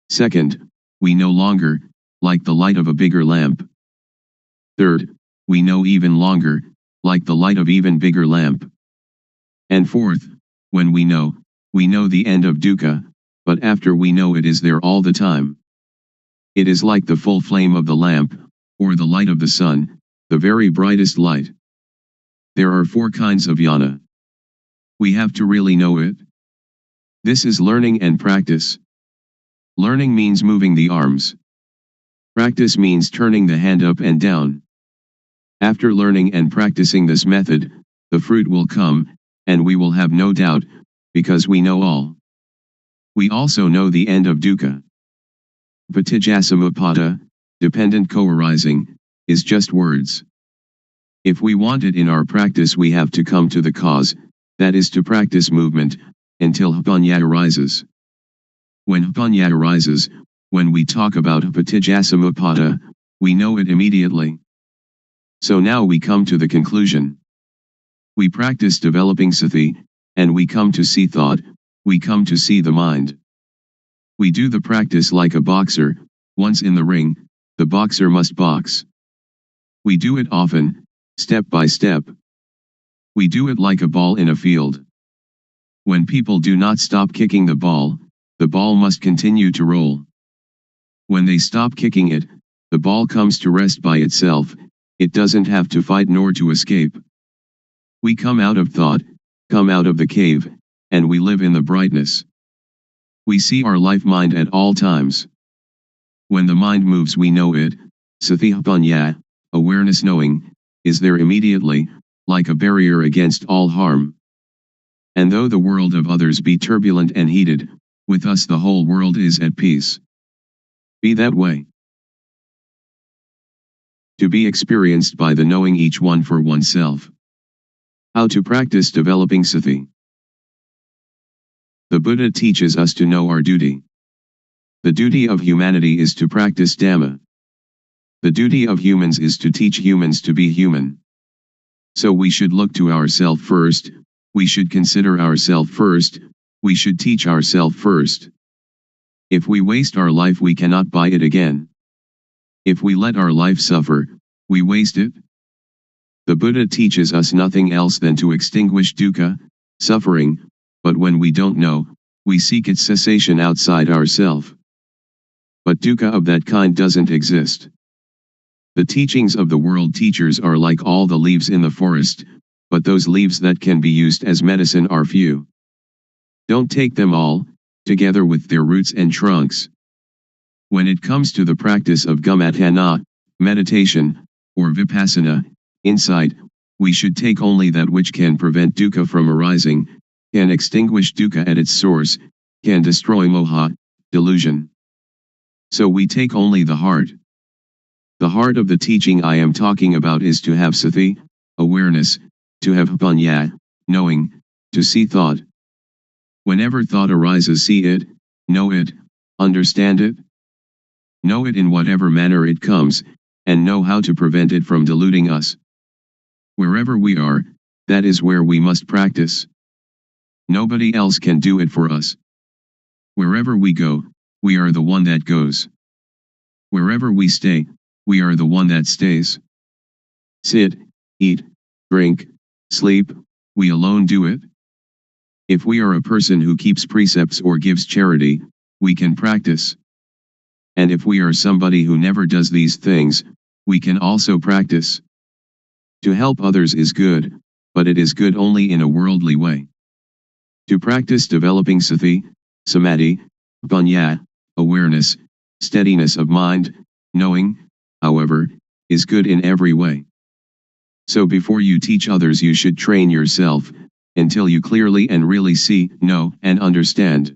Second, we know longer, like the light of a bigger lamp. Third, we know even longer, like the light of even bigger lamp. And fourth, when we know the end of dukkha, but after we know it is there all the time. It is like the full flame of the lamp, or the light of the sun, the very brightest light. There are 4 kinds of jnana. We have to really know it. This is learning and practice. Learning means moving the arms. Practice means turning the hand up and down. After learning and practicing this method, the fruit will come, and we will have no doubt, because we know all. We also know the end of dukkha. Patijjasamuppada, dependent co-arising, is just words. If we want it in our practice, we have to come to the cause, that is to practice movement, until panya arises. When panya arises, when we talk about patijjasamuppada, we know it immediately. So now we come to the conclusion. We practice developing sati, and we come to see thought, we come to see the mind. We do the practice like a boxer. Once in the ring, the boxer must box. We do it often, step by step. We do it like a ball in a field. When people do not stop kicking the ball must continue to roll. When they stop kicking it, the ball comes to rest by itself, it doesn't have to fight nor to escape. We come out of thought, come out of the cave, and we live in the brightness. We see our life mind at all times. When the mind moves, we know it. Sati panya, awareness knowing, is there immediately, like a barrier against all harm. And though the world of others be turbulent and heated, with us the whole world is at peace. Be that way. To be experienced by the knowing each one for oneself. How to practice developing sati. The The Buddha teaches us to know our duty. The duty of humanity is to practice Dhamma. The duty of humans is to teach humans to be human. So we should look to ourselves first, we should consider ourselves first, we should teach ourselves first. If we waste our life, we cannot buy it again. If we let our life suffer, we waste it. The Buddha teaches us nothing else than to extinguish dukkha, suffering, but when we don't know, we seek its cessation outside ourselves. But dukkha of that kind doesn't exist. The teachings of the world teachers are like all the leaves in the forest, but those leaves that can be used as medicine are few. Don't take them all, together with their roots and trunks. When it comes to the practice of gammatthana, meditation, or vipassana, insight, we should take only that which can prevent dukkha from arising, can extinguish dukkha at its source, can destroy moha, delusion. So we take only the heart. The heart of the teaching I am talking about is to have sati, awareness, to have panya, knowing, to see thought. Whenever thought arises, see it, know it, understand it. Know it in whatever manner it comes, and know how to prevent it from deluding us. Wherever we are, that is where we must practice. Nobody else can do it for us. Wherever we go, we are the one that goes. Wherever we stay, we are the one that stays. Sit, eat, drink, sleep, we alone do it. If we are a person who keeps precepts or gives charity, we can practice. And if we are somebody who never does these things, we can also practice. To help others is good, but it is good only in a worldly way. To practice developing sati, samadhi, panya, awareness, steadiness of mind, knowing, however, is good in every way. So before you teach others, you should train yourself, until you clearly and really see, know, and understand.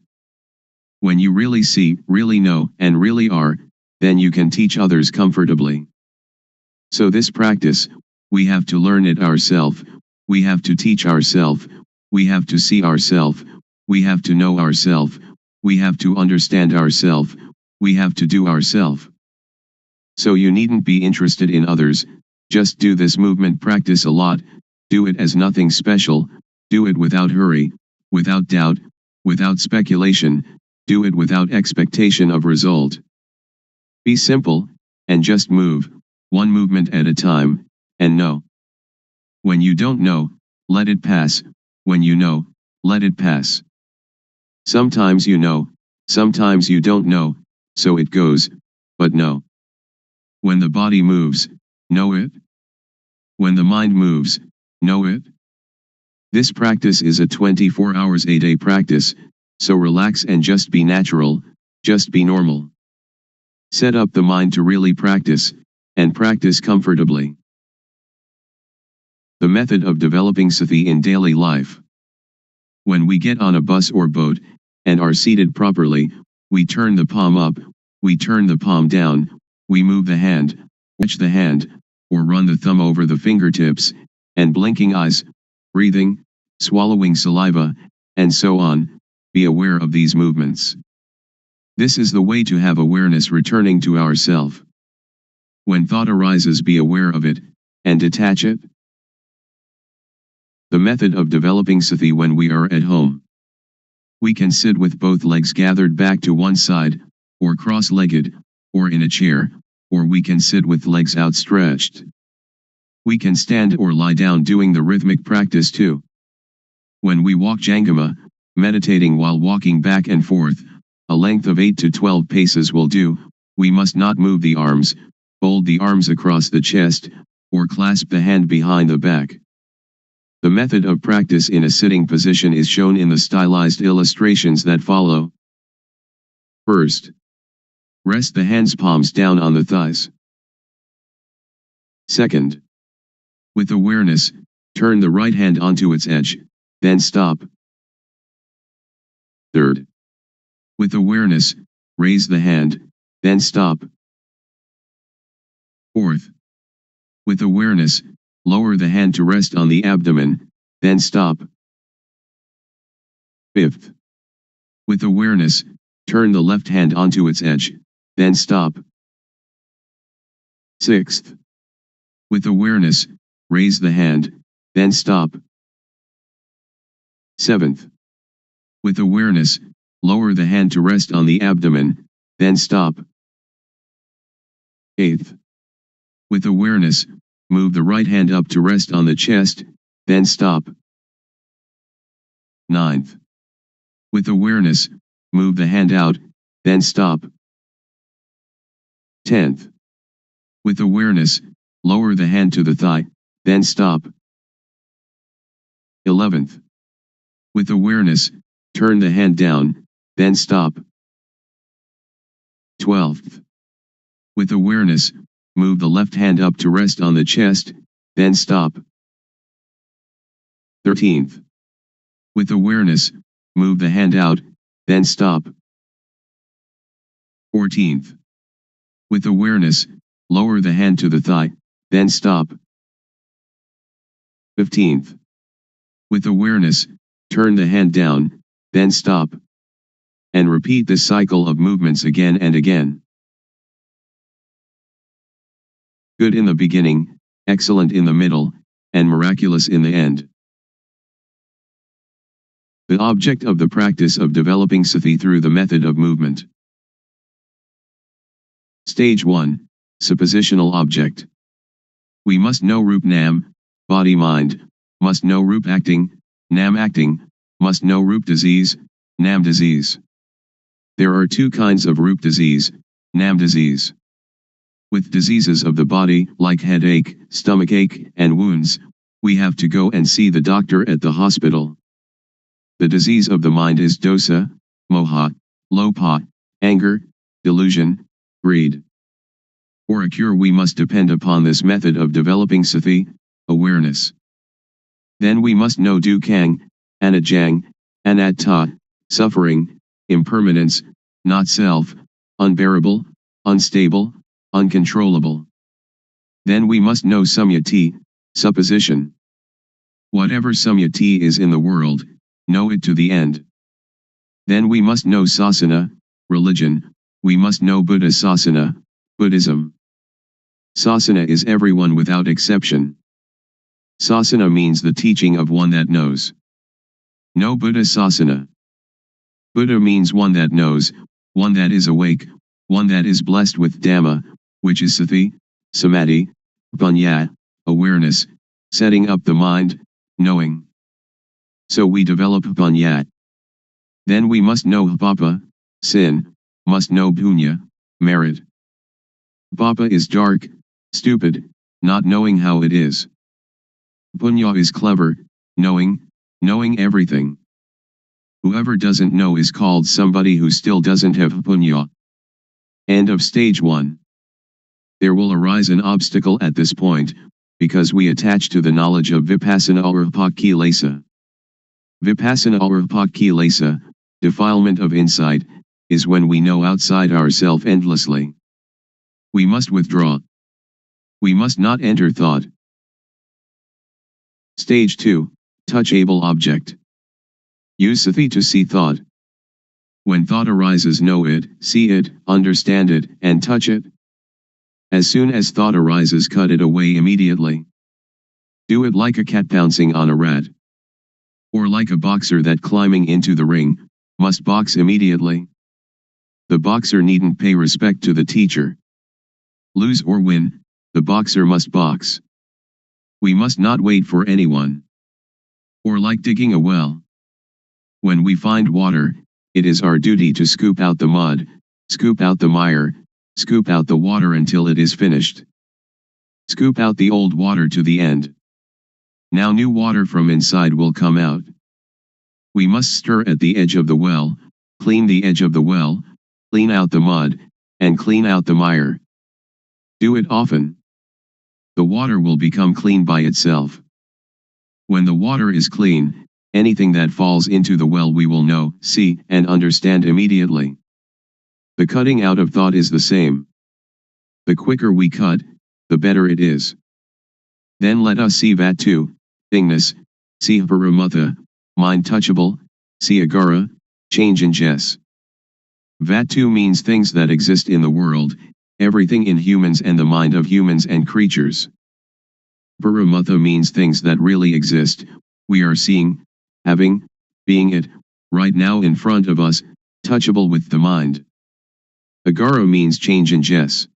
When you really see, really know, and really are, then you can teach others comfortably. So this practice, we have to learn it ourselves, we have to teach ourselves, we have to see ourselves, we have to know ourselves, we have to understand ourselves, we have to do ourselves. So you needn't be interested in others, just do this movement practice a lot, do it as nothing special, do it without hurry, without doubt, without speculation, do it without expectation of result. Be simple, and just move, one movement at a time, and know. When you don't know, let it pass, when you know, let it pass. Sometimes you know, sometimes you don't know, so it goes, but know. When the body moves, know it. When the mind moves, know it. This practice is a 24 hours a day practice, so relax and just be natural, just be normal. Set up the mind to really practice, and practice comfortably. The method of developing sati in daily life. When we get on a bus or boat, and are seated properly, we turn the palm up, we turn the palm down, we move the hand, touch the hand, or run the thumb over the fingertips, and blinking eyes, breathing, swallowing saliva, and so on, be aware of these movements. This is the way to have awareness returning to ourself. When thought arises, be aware of it, and detach it. The method of developing sati when we are at home. We can sit with both legs gathered back to one side, or cross-legged, or in a chair, or we can sit with legs outstretched. We can stand or lie down doing the rhythmic practice too. When we walk Jangama, meditating while walking back and forth, a length of 8 to 12 paces will do, we must not move the arms, fold the arms across the chest, or clasp the hand behind the back. The method of practice in a sitting position is shown in the stylized illustrations that follow. First, rest the hands palms down on the thighs. Second, with awareness, turn the right hand onto its edge, then stop. Third, with awareness, raise the hand, then stop. Fourth, with awareness, lower the hand to rest on the abdomen, then stop. Fifth, With awareness, turn the left hand onto its edge, then stop. 6th. With awareness, raise the hand, then stop. 7th. With awareness, lower the hand to rest on the abdomen, then stop. 8th. With awareness, move the right hand up to rest on the chest, then stop. 9th. With awareness, move the hand out, then stop. 10th. With awareness, lower the hand to the thigh, then stop. 11th. With awareness, turn the hand down, then stop. 12th. With awareness, move the left hand up to rest on the chest, then stop. 13th. With awareness, move the hand out, then stop. 14th. With awareness, lower the hand to the thigh, then stop. 15th. With awareness, turn the hand down, then stop. And repeat this cycle of movements again and again. Good in the beginning, excellent in the middle, and miraculous in the end. The object of the practice of developing sati through the method of movement. Stage 1. Suppositional object. We must know Rup Nam, body-mind, must know Rup acting, Nam acting, must know Rup disease, Nam disease. There are two kinds of Rup disease, Nam disease. With diseases of the body, like headache, stomachache, and wounds, we have to go and see the doctor at the hospital. The disease of the mind is dosa, moha, lopa, anger, delusion, greed. For a cure we must depend upon this method of developing sati, awareness. Then we must know dukkhang, anajang, anatta, suffering, impermanence, not self, unbearable, unstable, uncontrollable. Then we must know samyati, supposition. Whatever samyati is in the world, know it to the end. Then we must know sasana, religion, we must know Buddha sasana, Buddhism. Sasana is everyone without exception. Sasana means the teaching of one that knows. Know Buddha sasana. Buddha means one that knows, one that is awake, one that is blessed with Dhamma, which is sati, samadhi, panya, awareness, setting up the mind, knowing. So we develop panya. Then we must know papa, sin, must know punya, merit. Papa is dark, stupid, not knowing how it is. Punya is clever, knowing everything. Whoever doesn't know is called somebody who still doesn't have punya. End of stage 1. There will arise an obstacle at this point, because we attach to the knowledge of Vipassana or Pakilesa. Vipassana or Pakilesa, defilement of insight, is when we know outside ourself endlessly. We must withdraw. We must not enter thought. Stage 2. Touchable object. Use sati to see thought. When thought arises, know it, see it, understand it, and touch it. As soon as thought arises, cut it away immediately. Do it like a cat pouncing on a rat. Or like a boxer that climbing into the ring, must box immediately. The boxer needn't pay respect to the teacher. Lose or win, the boxer must box. We must not wait for anyone. Or like digging a well. When we find water, it is our duty to scoop out the mud, scoop out the mire, scoop out the water until it is finished. Scoop out the old water to the end. Now new water from inside will come out. We must stir at the edge of the well, clean the edge of the well, clean out the mud, and clean out the mire. Do it often. The water will become clean by itself. When the water is clean, anything that falls into the well we will know, see, and understand immediately. The cutting out of thought is the same. The quicker we cut, the better it is. Then let us see Vatu, thingness, see Paramutha, mind touchable, see Agara, change in Jess. Vatu means things that exist in the world, everything in humans and the mind of humans and creatures. Paramutha means things that really exist, we are seeing, having, being it, right now in front of us, touchable with the mind. Agara means change in Jess.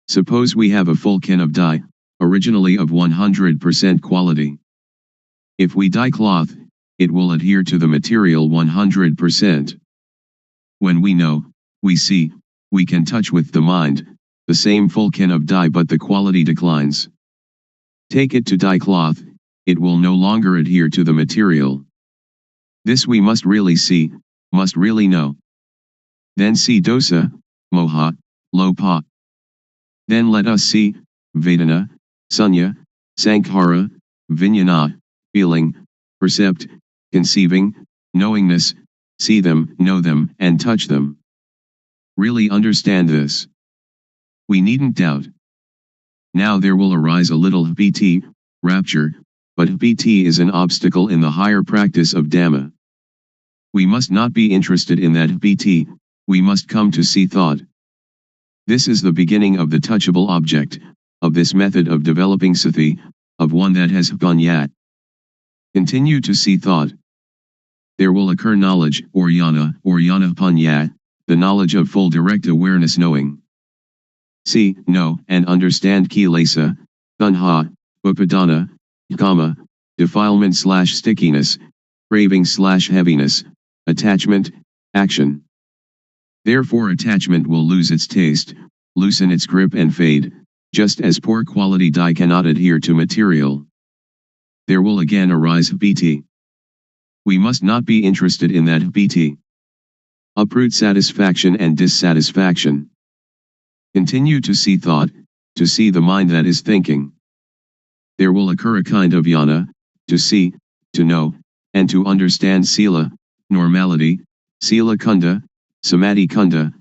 Suppose we have a full can of dye, originally of 100% quality. If we dye cloth, it will adhere to the material 100%. When we know, we see, we can touch with the mind, the same full can of dye but the quality declines. Take it to dye cloth, it will no longer adhere to the material. This we must really see, must really know. Then see dosa, moha, lopa. Then let us see, Vedana, Sunya, Sankhara, Vijnana, feeling, percept, conceiving, knowingness, see them, know them, and touch them. Really understand this. We needn't doubt. Now there will arise a little bhiti, rapture, but bhiti is an obstacle in the higher practice of Dhamma. We must not be interested in that bhiti, we must come to see thought. This is the beginning of the touchable object, of this method of developing sati, of one that has panya. Continue to see thought. There will occur knowledge, or jnana panya, the knowledge of full direct awareness knowing. See, know, and understand kilesa, tanha, upadana, kama, defilement/stickiness, craving/heaviness, attachment, action. Therefore attachment will lose its taste, loosen its grip and fade, just as poor quality dye cannot adhere to material. There will again arise bhiti. We must not be interested in that bhiti. Uproot satisfaction and dissatisfaction. Continue to see thought, to see the mind that is thinking. There will occur a kind of jnana, to see, to know, and to understand sila, normality, sila kunda, samadhi kunda,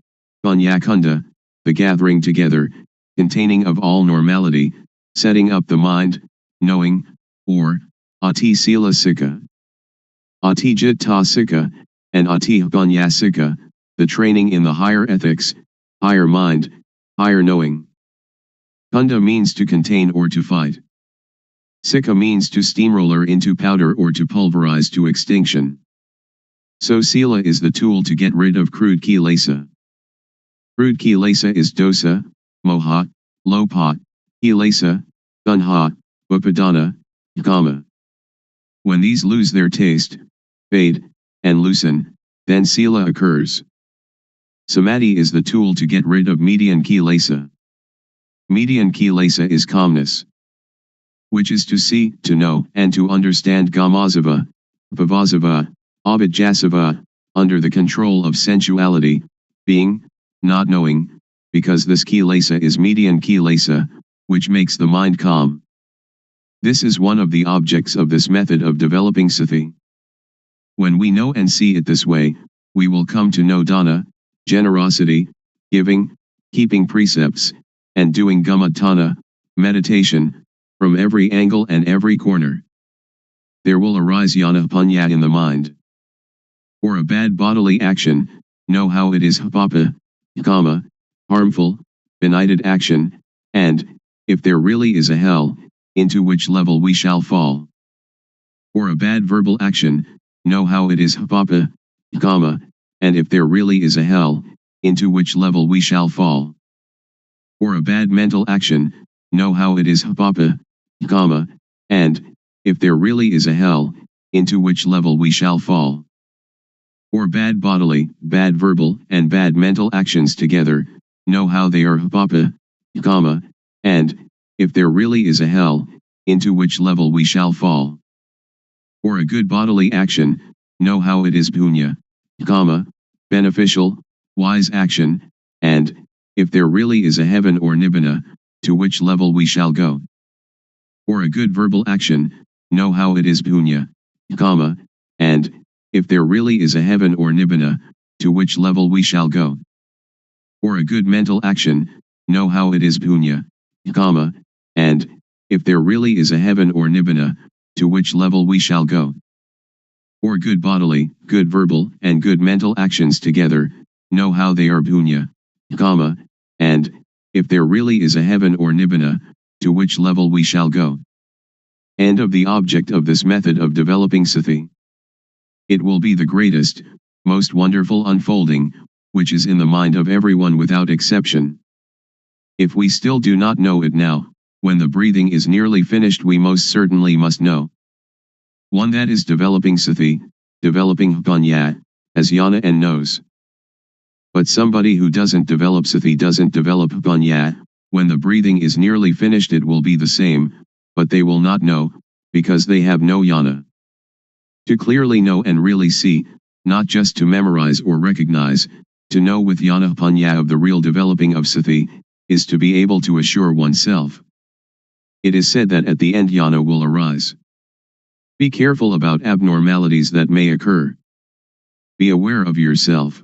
panya kunda, the gathering together, containing of all normality, setting up the mind, knowing, or, ati sila sikha. Ati jitta sikha, and ati panya sikha, the training in the higher ethics, higher mind, higher knowing. Kunda means to contain or to fight. Sikha means to steamroller into powder or to pulverize to extinction. So sila is the tool to get rid of crude kilesa. Crude kilesa is dosa, moha, lopa, kilesa, tanha, upadana, kama. When these lose their taste, fade, and loosen, then sila occurs. Samadhi is the tool to get rid of median kilesa. Median kilesa is calmness, which is to see, to know, and to understand gamazava, pavasava, abhijasava, under the control of sensuality, being, not knowing, because this kilesa is median kilesa, which makes the mind calm. This is one of the objects of this method of developing sati. When we know and see it this way, we will come to know dana, generosity, giving, keeping precepts, and doing gamatana, meditation, from every angle and every corner. There will arise jnana panya in the mind. For a bad bodily action, know how it is papa, kama, harmful, benighted action, and, if there really is a hell, into which level we shall fall. For a bad verbal action, know how it is papa, kama, and if there really is a hell, into which level we shall fall. For a bad mental action, know how it is papa, kama, and, if there really is a hell, into which level we shall fall. For bad bodily, bad verbal, and bad mental actions together, know how they are papa, kama, and, if there really is a hell, into which level we shall fall. For a good bodily action, know how it is punya, kama, beneficial, wise action, and, if there really is a heaven or nibbana, to which level we shall go. For a good verbal action, know how it is punya, kama, and, if there really is a heaven or nibbana, to which level we shall go. For a good mental action, know how it is punya, kama, and, if there really is a heaven or nibbana, to which level we shall go. or good bodily, good verbal, and good mental actions together, know how they are punya, kama, and, if there really is a heaven or nibbana, to which level we shall go. End of the object of this method of developing sati. It will be the greatest, most wonderful unfolding, which is in the mind of everyone without exception. If we still do not know it now, when the breathing is nearly finished we most certainly must know. One that is developing sati, developing panya, as yana and knows. But somebody who doesn't develop sati doesn't develop panya, when the breathing is nearly finished it will be the same, but they will not know, because they have no yana. To clearly know and really see, not just to memorize or recognize, to know with yana panya of the real developing of sati, is to be able to assure oneself. It is said that at the end yana will arise. Be careful about abnormalities that may occur. Be aware of yourself.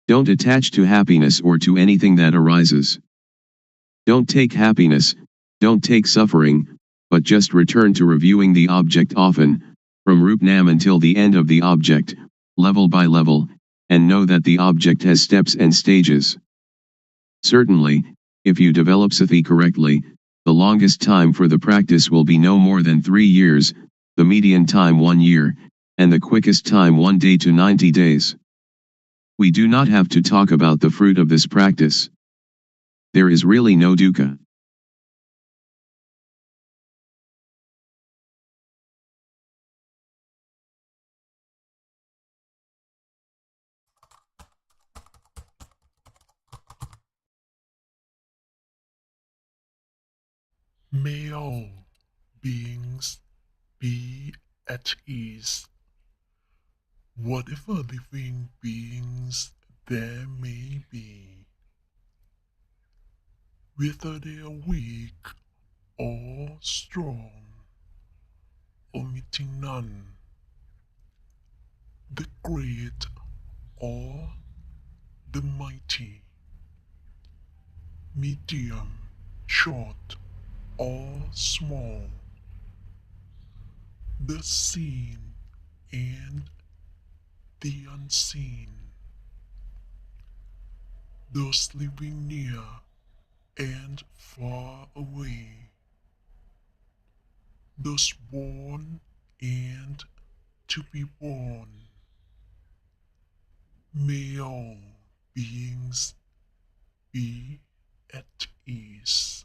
Don't attach to happiness or to anything that arises. Don't take happiness, don't take suffering, but just return to reviewing the object often, from Rup Nam until the end of the object, level by level, and know that the object has steps and stages. Certainly, if you develop sati correctly, the longest time for the practice will be no more than 3 years, the median time 1 year, and the quickest time 1 day to 90 days. We do not have to talk about the fruit of this practice. There is really no dukkha. May all beings be at ease. Whatever living beings there may be, whether they are weak or strong, omitting none, the great or the mighty, medium, short or small, the seen and the unseen, those living near and far away, those born and to be born. May all beings be at ease.